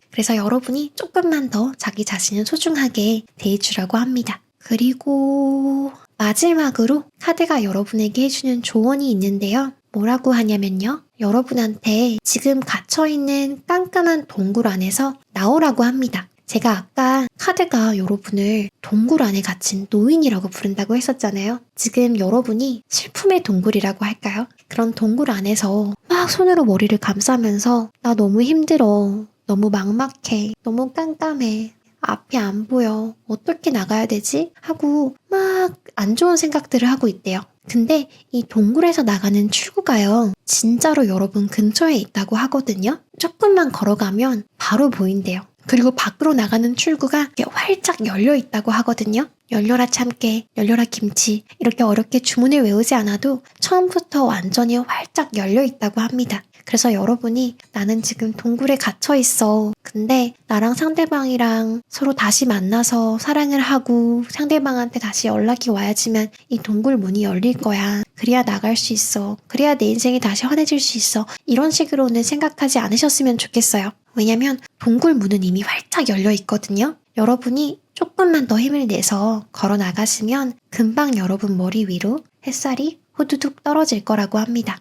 그래서 여러분이 조금만 더 자기 자신을 소중하게 대해주라고 합니다. 그리고 마지막으로 카드가 여러분에게 해주는 조언이 있는데요. 뭐라고 하냐면요. 여러분한테 지금 갇혀있는 깜깜한 동굴 안에서 나오라고 합니다. 제가 아까 카드가 여러분을 동굴 안에 갇힌 노인이라고 부른다고 했었잖아요. 지금 여러분이 슬픔의 동굴이라고 할까요? 그런 동굴 안에서 막 손으로 머리를 감싸면서 나 너무 힘들어. 너무 막막해. 너무 깜깜해. 앞이 안 보여. 어떻게 나가야 되지? 하고 막 안 좋은 생각들을 하고 있대요. 근데 이 동굴에서 나가는 출구가요. 진짜로 여러분 근처에 있다고 하거든요. 조금만 걸어가면 바로 보인대요. 그리고 밖으로 나가는 출구가 이렇게 활짝 열려 있다고 하거든요. 열려라 참깨, 열려라 김치 이렇게 어렵게 주문을 외우지 않아도 처음부터 완전히 활짝 열려 있다고 합니다. 그래서 여러분이 나는 지금 동굴에 갇혀 있어. 근데 나랑 상대방이랑 서로 다시 만나서 사랑을 하고 상대방한테 다시 연락이 와야지만 이 동굴 문이 열릴 거야. 그래야 나갈 수 있어. 그래야 내 인생이 다시 환해질 수 있어. 이런 식으로는 생각하지 않으셨으면 좋겠어요. 왜냐면 동굴 문은 이미 활짝 열려 있거든요. 여러분이 조금만 더 힘을 내서 걸어 나가시면 금방 여러분 머리 위로 햇살이 후두둑 떨어질 거라고 합니다.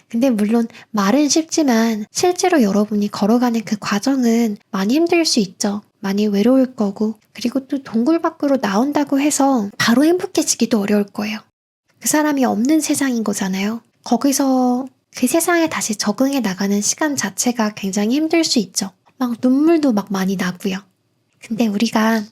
근데 물론 말은 쉽지만 실제로 여러분이 걸어가는 그 과정은 많이 힘들 수 있죠. 많이 외로울 거고 그리고 또 동굴 밖으로 나온다고 해서 바로 행복해지기도 어려울 거예요. 그 사람이 없는 세상인 거잖아요. 거기서 그 세상에 다시 적응해 나가는 시간 자체가 굉장히 힘들 수 있죠. 막 눈물도 막 많이 나고요. 근데 우리가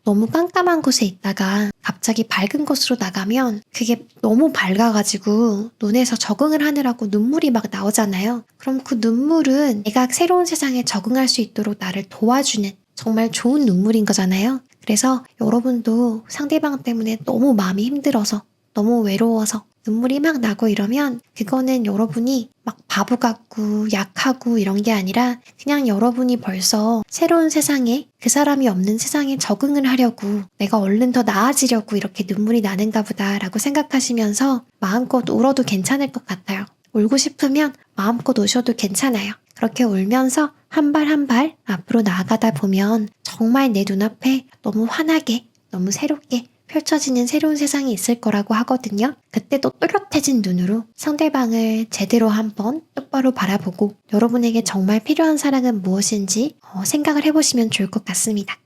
너무 깜깜한 곳에 있다가 갑자기 밝은 곳으로 나가면 그게 너무 밝아가지고 눈에서 적응을 하느라고 눈물이 막 나오잖아요. 그럼 그 눈물은 내가 새로운 세상에 적응할 수 있도록 나를 도와주는 정말 좋은 눈물인 거잖아요. 그래서 여러분도 상대방 때문에 너무 마음이 힘들어서 너무 외로워서 눈물이 막 나고 이러면 그거는 여러분이 막 바보 같고 약하고 이런 게 아니라 그냥 여러분이 벌써 새로운 세상에 그 사람이 없는 세상에 적응을 하려고 내가 얼른 더 나아지려고 이렇게 눈물이 나는가 보다라고 생각하시면서 마음껏 울어도 괜찮을 것 같아요. 울고 싶으면 마음껏 우셔도 괜찮아요. 그렇게 울면서 한 발 한 발 앞으로 나아가다 보면 정말 내 눈앞에 너무 환하게 너무 새롭게 펼쳐지는 새로운 세상이 있을 거라고 하거든요. 그때 또 또렷해진 눈으로 상대방을 제대로 한번 똑바로 바라보고 여러분에게 정말 필요한 사랑은 무엇인지 생각을 해보시면 좋을 것 같습니다.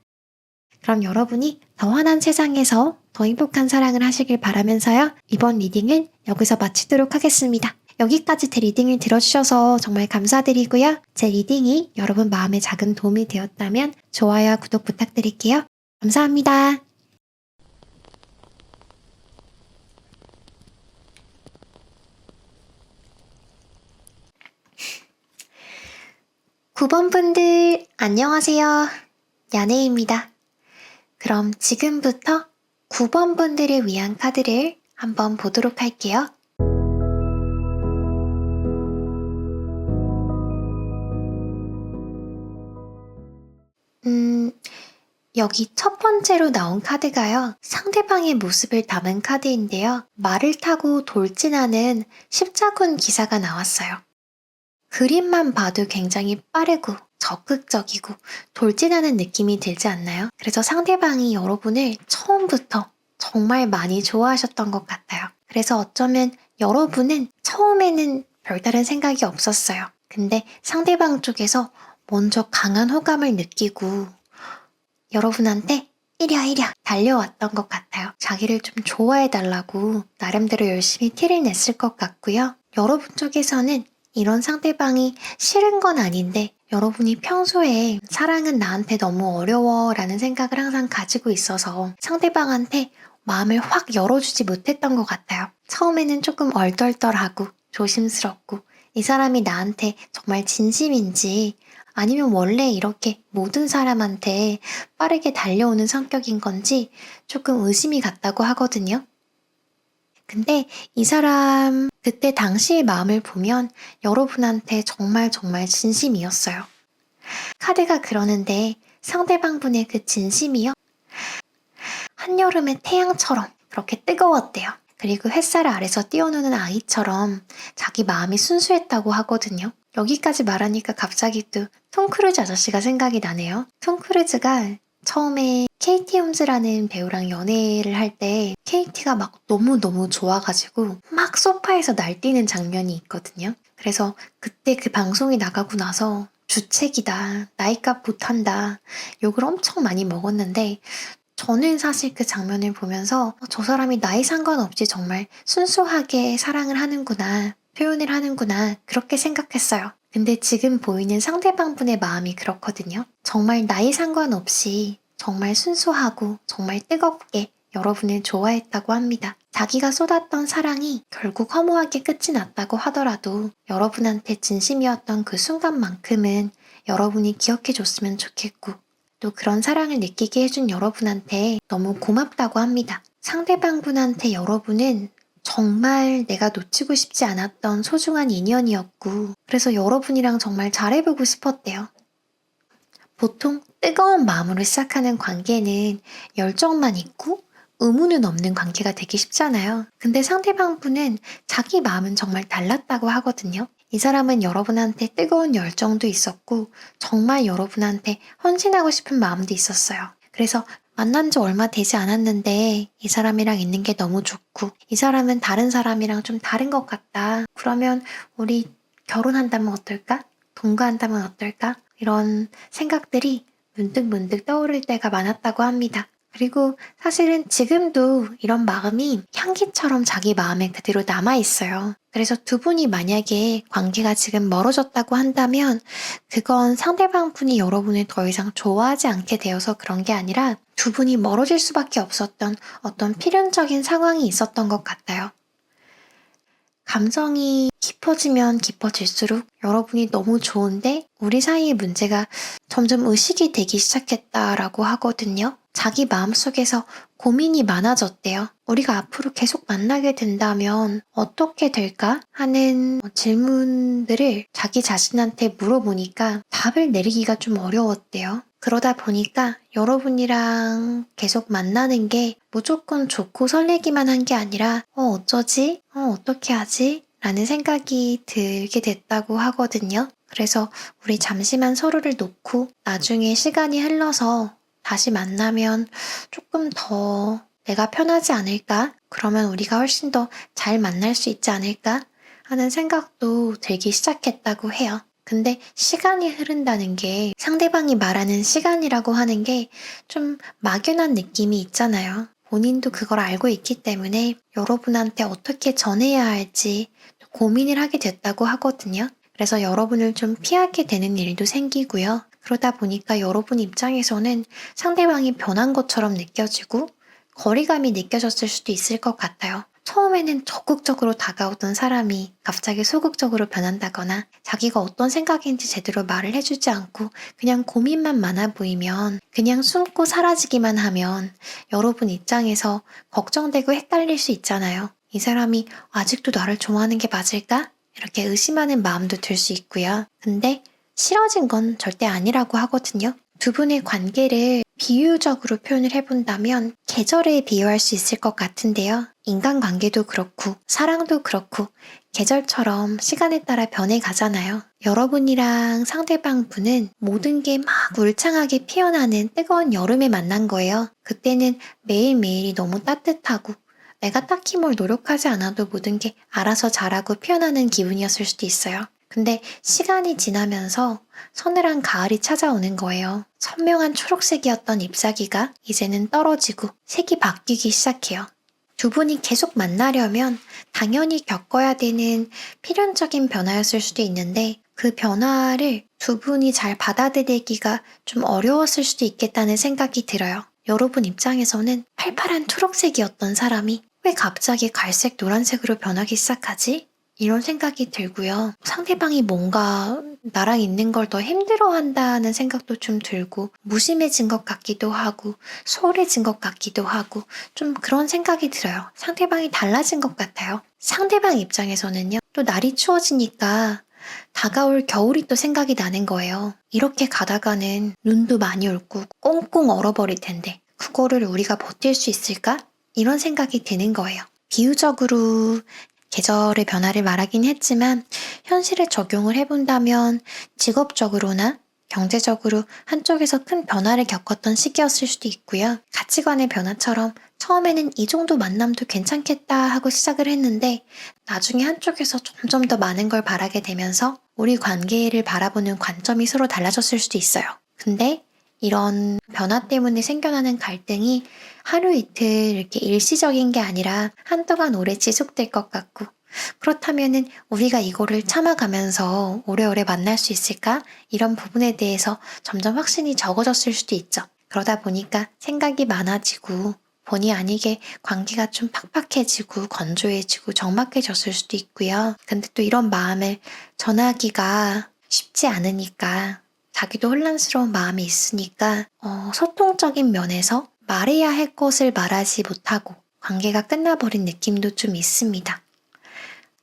그럼 여러분이 더 환한 세상에서 더 행복한 사랑을 하시길 바라면서요. 이번 리딩은 여기서 마치도록 하겠습니다. 여기까지 제 리딩을 들어주셔서 정말 감사드리고요. 제 리딩이 여러분 마음에 작은 도움이 되었다면 좋아요와 구독 부탁드릴게요. 감사합니다. 9번 분들 안녕하세요. 야네입니다. 그럼 지금부터 9번 분들을 위한 카드를 한번 보도록 할게요. 여기 첫 번째로 나온 카드가요. 상대방의 모습을 담은 카드인데요. 말을 타고 돌진하는 십자군 기사가 나왔어요. 그림만 봐도 굉장히 빠르고 적극적이고 돌진하는 느낌이 들지 않나요? 그래서 상대방이 여러분을 처음부터 정말 많이 좋아하셨던 것 같아요. 그래서 어쩌면 여러분은 처음에는 별다른 생각이 없었어요. 근데 상대방 쪽에서 먼저 강한 호감을 느끼고 여러분한테 이랴 달려왔던 것 같아요. 자기를 좀 좋아해달라고 나름대로 열심히 티를 냈을 것 같고요. 여러분 쪽에서는 이런 상대방이 싫은 건 아닌데 여러분이 평소에 사랑은 나한테 너무 어려워 라는 생각을 항상 가지고 있어서 상대방한테 마음을 확 열어주지 못했던 것 같아요. 처음에는 조금 얼떨떨하고 조심스럽고 이 사람이 나한테 정말 진심인지 아니면 원래 이렇게 모든 사람한테 빠르게 달려오는 성격인 건지 조금 의심이 갔다고 하거든요. 근데 이 사람 그때 당시의 마음을 보면 여러분한테 정말 정말 진심이었어요. 카드가 그러는데 상대방 분의 그 진심이요. 한여름의 태양처럼 그렇게 뜨거웠대요. 그리고 햇살 아래서 뛰어노는 아이처럼 자기 마음이 순수했다고 하거든요. 여기까지 말하니까 갑자기 또 톰 크루즈 아저씨가 생각이 나네요. 톰 크루즈가 처음에 케이티 홈즈라는 배우랑 연애를 할 때 케이티가 막 너무너무 좋아가지고 막 소파에서 날뛰는 장면이 있거든요. 그래서 그때 그 방송이 나가고 나서 주책이다, 나이값 못한다 욕을 엄청 많이 먹었는데 저는 사실 그 장면을 보면서 저 사람이 나이 상관없이 정말 순수하게 사랑을 하는구나, 표현을 하는구나 그렇게 생각했어요. 근데 지금 보이는 상대방분의 마음이 그렇거든요. 정말 나이 상관없이 정말 순수하고 정말 뜨겁게 여러분을 좋아했다고 합니다. 자기가 쏟았던 사랑이 결국 허무하게 끝이 났다고 하더라도 여러분한테 진심이었던 그 순간만큼은 여러분이 기억해줬으면 좋겠고 또 그런 사랑을 느끼게 해준 여러분한테 너무 고맙다고 합니다. 상대방분한테 여러분은 정말 내가 놓치고 싶지 않았던 소중한 인연이었고 그래서 여러분이랑 정말 잘해보고 싶었대요. 보통 뜨거운 마음으로 시작하는 관계는 열정만 있고 의무는 없는 관계가 되기 쉽잖아요. 근데 상대방분은 자기 마음은 정말 달랐다고 하거든요. 이 사람은 여러분한테 뜨거운 열정도 있었고 정말 여러분한테 헌신하고 싶은 마음도 있었어요. 그래서 만난 지 얼마 되지 않았는데 이 사람이랑 있는 게 너무 좋고 이 사람은 다른 사람이랑 좀 다른 것 같다. 그러면 우리 결혼한다면 어떨까? 동거한다면 어떨까? 이런 생각들이 문득문득 떠오를 때가 많았다고 합니다. 그리고 사실은 지금도 이런 마음이 향기처럼 자기 마음에 그대로 남아있어요. 그래서 두 분이 만약에 관계가 지금 멀어졌다고 한다면 그건 상대방 분이 여러분을 더 이상 좋아하지 않게 되어서 그런 게 아니라 두 분이 멀어질 수밖에 없었던 어떤 필연적인 상황이 있었던 것 같아요. 감정이 깊어지면 깊어질수록 여러분이 너무 좋은데 우리 사이의 문제가 점점 의식이 되기 시작했다라고 하거든요. 자기 마음속에서 고민이 많아졌대요. 우리가 앞으로 계속 만나게 된다면 어떻게 될까? 하는 질문들을 자기 자신한테 물어보니까 답을 내리기가 좀 어려웠대요. 그러다 보니까 여러분이랑 계속 만나는 게 무조건 좋고 설레기만 한 게 아니라 어쩌지? 어떻게 하지? 라는 생각이 들게 됐다고 하거든요. 그래서 우리 잠시만 서로를 놓고 나중에 시간이 흘러서 다시 만나면 조금 더 내가 편하지 않을까? 그러면 우리가 훨씬 더 잘 만날 수 있지 않을까? 하는 생각도 들기 시작했다고 해요. 근데 시간이 흐른다는 게 상대방이 말하는 시간이라고 하는 게 좀 막연한 느낌이 있잖아요. 본인도 그걸 알고 있기 때문에 여러분한테 어떻게 전해야 할지 고민을 하게 됐다고 하거든요. 그래서 여러분을 좀 피하게 되는 일도 생기고요. 그러다 보니까 여러분 입장에서는 상대방이 변한 것처럼 느껴지고 거리감이 느껴졌을 수도 있을 것 같아요. 처음에는 적극적으로 다가오던 사람이 갑자기 소극적으로 변한다거나 자기가 어떤 생각인지 제대로 말을 해주지 않고 그냥 고민만 많아 보이면 그냥 숨고 사라지기만 하면 여러분 입장에서 걱정되고 헷갈릴 수 있잖아요. 이 사람이 아직도 나를 좋아하는 게 맞을까? 이렇게 의심하는 마음도 들 수 있고요. 근데 싫어진 건 절대 아니라고 하거든요. 두 분의 관계를 비유적으로 표현을 해본다면 계절에 비유할 수 있을 것 같은데요. 인간관계도 그렇고 사랑도 그렇고 계절처럼 시간에 따라 변해가잖아요. 여러분이랑 상대방 분은 모든 게 막 울창하게 피어나는 뜨거운 여름에 만난 거예요. 그때는 매일매일이 너무 따뜻하고 내가 딱히 뭘 노력하지 않아도 모든 게 알아서 자라고 피어나는 기분이었을 수도 있어요. 근데 시간이 지나면서 서늘한 가을이 찾아오는 거예요. 선명한 초록색이었던 잎사귀가 이제는 떨어지고 색이 바뀌기 시작해요. 두 분이 계속 만나려면 당연히 겪어야 되는 필연적인 변화였을 수도 있는데 그 변화를 두 분이 잘 받아들이기가 좀 어려웠을 수도 있겠다는 생각이 들어요. 여러분 입장에서는 팔팔한 초록색이었던 사람이 왜 갑자기 갈색, 노란색으로 변하기 시작하지? 이런 생각이 들고요. 상대방이 뭔가 나랑 있는 걸 더 힘들어한다는 생각도 좀 들고 무심해진 것 같기도 하고 소홀해진 것 같기도 하고 좀 그런 생각이 들어요. 상대방이 달라진 것 같아요. 상대방 입장에서는요. 또 날이 추워지니까 다가올 겨울이 또 생각이 나는 거예요. 이렇게 가다가는 눈도 많이 올 거고 꽁꽁 얼어버릴 텐데 그거를 우리가 버틸 수 있을까? 이런 생각이 드는 거예요. 비유적으로 계절의 변화를 말하긴 했지만 현실에 적용을 해본다면 직업적으로나 경제적으로 한쪽에서 큰 변화를 겪었던 시기였을 수도 있고요. 가치관의 변화처럼 처음에는 이 정도 만남도 괜찮겠다 하고 시작을 했는데 나중에 한쪽에서 점점 더 많은 걸 바라게 되면서 우리 관계를 바라보는 관점이 서로 달라졌을 수도 있어요. 근데 이런 변화 때문에 생겨나는 갈등이 하루 이틀 이렇게 일시적인 게 아니라 한동안 오래 지속될 것 같고 그렇다면은 우리가 이거를 참아가면서 오래오래 만날 수 있을까? 이런 부분에 대해서 점점 확신이 적어졌을 수도 있죠. 그러다 보니까 생각이 많아지고 본의 아니게 관계가 좀 팍팍해지고 건조해지고 적막해졌을 수도 있고요. 근데 또 이런 마음을 전하기가 쉽지 않으니까 자기도 혼란스러운 마음이 있으니까 소통적인 면에서 말해야 할 것을 말하지 못하고 관계가 끝나버린 느낌도 좀 있습니다.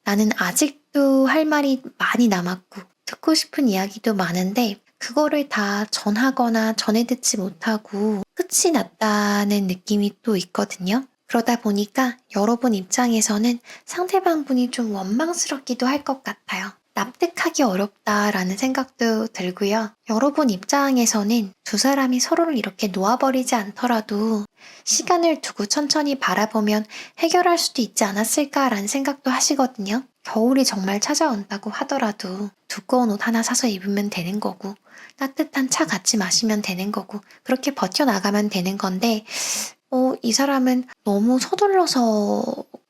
나는 아직도 할 말이 많이 남았고 듣고 싶은 이야기도 많은데 그거를 다 전하거나 전해 듣지 못하고 끝이 났다는 느낌이 또 있거든요. 그러다 보니까 여러분 입장에서는 상대방 분이 좀 원망스럽기도 할 것 같아요. 납득하기 어렵다라는 생각도 들고요. 여러분 입장에서는 두 사람이 서로를 이렇게 놓아버리지 않더라도 시간을 두고 천천히 바라보면 해결할 수도 있지 않았을까라는 생각도 하시거든요. 겨울이 정말 찾아온다고 하더라도 두꺼운 옷 하나 사서 입으면 되는 거고 따뜻한 차 같이 마시면 되는 거고 그렇게 버텨나가면 되는 건데 이 사람은 너무 서둘러서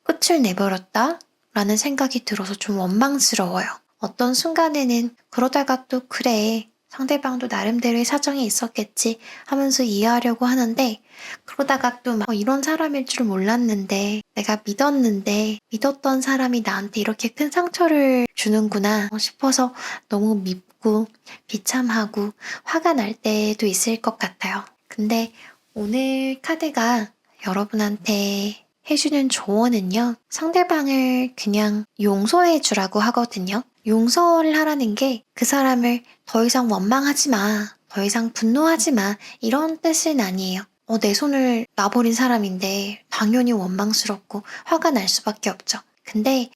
끝을 내버렸다? 라는 생각이 들어서 좀 원망스러워요. 어떤 순간에는 그러다가 또 그래 상대방도 나름대로의 사정이 있었겠지 하면서 이해하려고 하는데 그러다가 또 막 이런 사람일 줄 몰랐는데 내가 믿었던 사람이 나한테 이렇게 큰 상처를 주는구나 싶어서 너무 밉고 비참하고 화가 날 때도 있을 것 같아요. 근데 오늘 카드가 여러분한테 해주는 조언은요. 상대방을 그냥 용서해 주라고 하거든요. 용서를 하라는 게 그 사람을 더 이상 원망하지 마, 더 이상 분노하지 마 이런 뜻은 아니에요. 내 손을 놔버린 사람인데 당연히 원망스럽고 화가 날 수밖에 없죠. 근데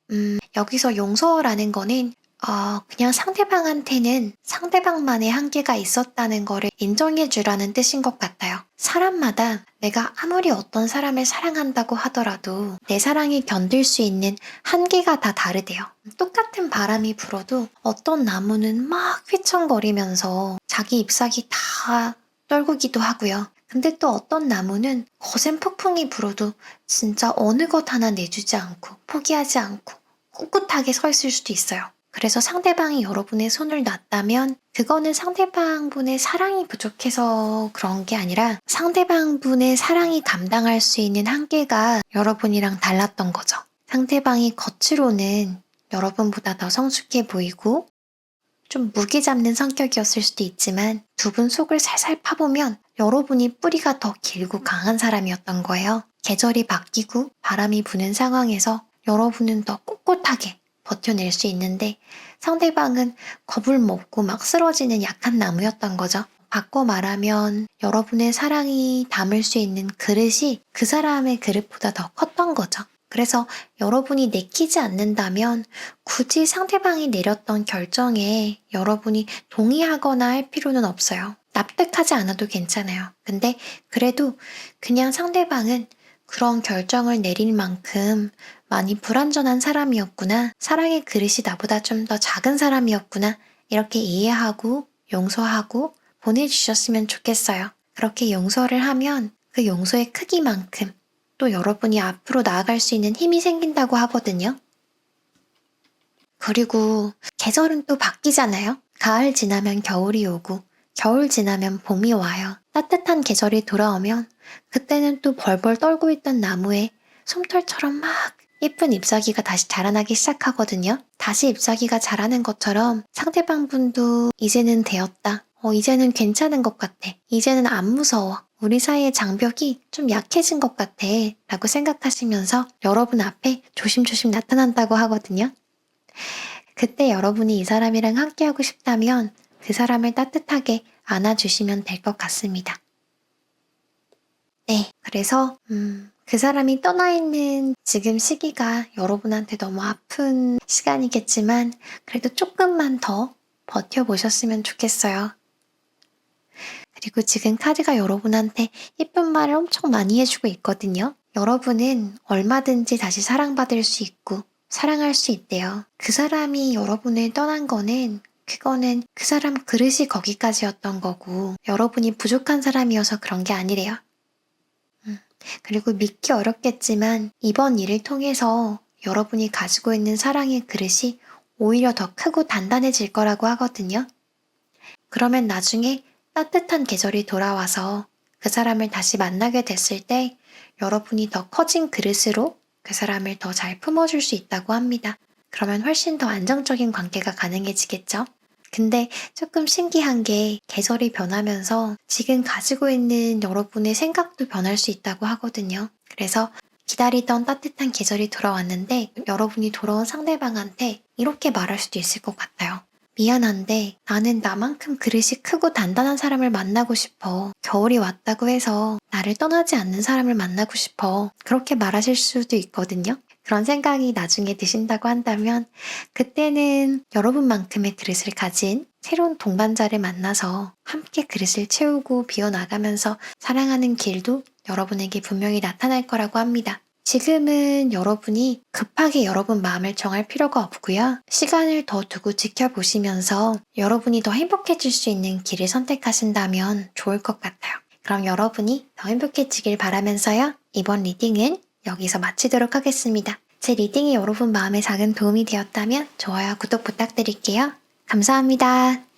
여기서 용서라는 거는 그냥 상대방한테는 상대방만의 한계가 있었다는 거를 인정해 주라는 뜻인 것 같아요. 사람마다 내가 아무리 어떤 사람을 사랑한다고 하더라도 내 사랑이 견딜 수 있는 한계가 다 다르대요. 똑같은 바람이 불어도 어떤 나무는 막 휘청거리면서 자기 잎사귀 다 떨구기도 하고요. 근데 또 어떤 나무는 거센 폭풍이 불어도 진짜 어느 것 하나 내주지 않고 포기하지 않고 꿋꿋하게 서 있을 수도 있어요. 그래서 상대방이 여러분의 손을 놨다면 그거는 상대방분의 사랑이 부족해서 그런 게 아니라 상대방분의 사랑이 감당할 수 있는 한계가 여러분이랑 달랐던 거죠. 상대방이 겉으로는 여러분보다 더 성숙해 보이고 좀 무게 잡는 성격이었을 수도 있지만 두 분 속을 살살 파보면 여러분이 뿌리가 더 길고 강한 사람이었던 거예요. 계절이 바뀌고 바람이 부는 상황에서 여러분은 더 꼿꼿하게 버텨낼 수 있는데 상대방은 겁을 먹고 막 쓰러지는 약한 나무였던 거죠. 바꿔 말하면 여러분의 사랑이 담을 수 있는 그릇이 그 사람의 그릇보다 더 컸던 거죠. 그래서 여러분이 내키지 않는다면 굳이 상대방이 내렸던 결정에 여러분이 동의하거나 할 필요는 없어요. 납득하지 않아도 괜찮아요. 근데 그래도 그냥 상대방은 그런 결정을 내릴 만큼 많이 불완전한 사람이었구나. 사랑의 그릇이 나보다 좀 더 작은 사람이었구나. 이렇게 이해하고 용서하고 보내주셨으면 좋겠어요. 그렇게 용서를 하면 그 용서의 크기만큼 또 여러분이 앞으로 나아갈 수 있는 힘이 생긴다고 하거든요. 그리고 계절은 또 바뀌잖아요. 가을 지나면 겨울이 오고 겨울 지나면 봄이 와요. 따뜻한 계절이 돌아오면 그때는 또 벌벌 떨고 있던 나무에 솜털처럼 막 예쁜 잎사귀가 다시 자라나기 시작하거든요. 다시 잎사귀가 자라는 것처럼 상대방 분도 이제는 되었다. 이제는 괜찮은 것 같아. 이제는 안 무서워. 우리 사이의 장벽이 좀 약해진 것 같아. 라고 생각하시면서 여러분 앞에 조심조심 나타난다고 하거든요. 그때 여러분이 이 사람이랑 함께하고 싶다면 그 사람을 따뜻하게 안아주시면 될 것 같습니다. 네, 그래서 그 사람이 떠나 있는 지금 시기가 여러분한테 너무 아픈 시간이겠지만 그래도 조금만 더 버텨보셨으면 좋겠어요. 그리고 지금 카드가 여러분한테 예쁜 말을 엄청 많이 해주고 있거든요. 여러분은 얼마든지 다시 사랑받을 수 있고 사랑할 수 있대요. 그 사람이 여러분을 떠난 거는 그거는 그 사람 그릇이 거기까지였던 거고 여러분이 부족한 사람이어서 그런 게 아니래요. 그리고 믿기 어렵겠지만 이번 일을 통해서 여러분이 가지고 있는 사랑의 그릇이 오히려 더 크고 단단해질 거라고 하거든요. 그러면 나중에 따뜻한 계절이 돌아와서 그 사람을 다시 만나게 됐을 때 여러분이 더 커진 그릇으로 그 사람을 더 잘 품어줄 수 있다고 합니다. 그러면 훨씬 더 안정적인 관계가 가능해지겠죠? 근데 조금 신기한 게 계절이 변하면서 지금 가지고 있는 여러분의 생각도 변할 수 있다고 하거든요. 그래서 기다리던 따뜻한 계절이 돌아왔는데 여러분이 돌아온 상대방한테 이렇게 말할 수도 있을 것 같아요. 미안한데 나는 나만큼 그릇이 크고 단단한 사람을 만나고 싶어. 겨울이 왔다고 해서 나를 떠나지 않는 사람을 만나고 싶어. 그렇게 말하실 수도 있거든요. 그런 생각이 나중에 드신다고 한다면 그때는 여러분만큼의 그릇을 가진 새로운 동반자를 만나서 함께 그릇을 채우고 비워나가면서 사랑하는 길도 여러분에게 분명히 나타날 거라고 합니다. 지금은 여러분이 급하게 여러분 마음을 정할 필요가 없고요. 시간을 더 두고 지켜보시면서 여러분이 더 행복해질 수 있는 길을 선택하신다면 좋을 것 같아요. 그럼 여러분이 더 행복해지길 바라면서요. 이번 리딩은 여기서 마치도록 하겠습니다. 제 리딩이 여러분 마음에 작은 도움이 되었다면 좋아요, 구독 부탁드릴게요. 감사합니다.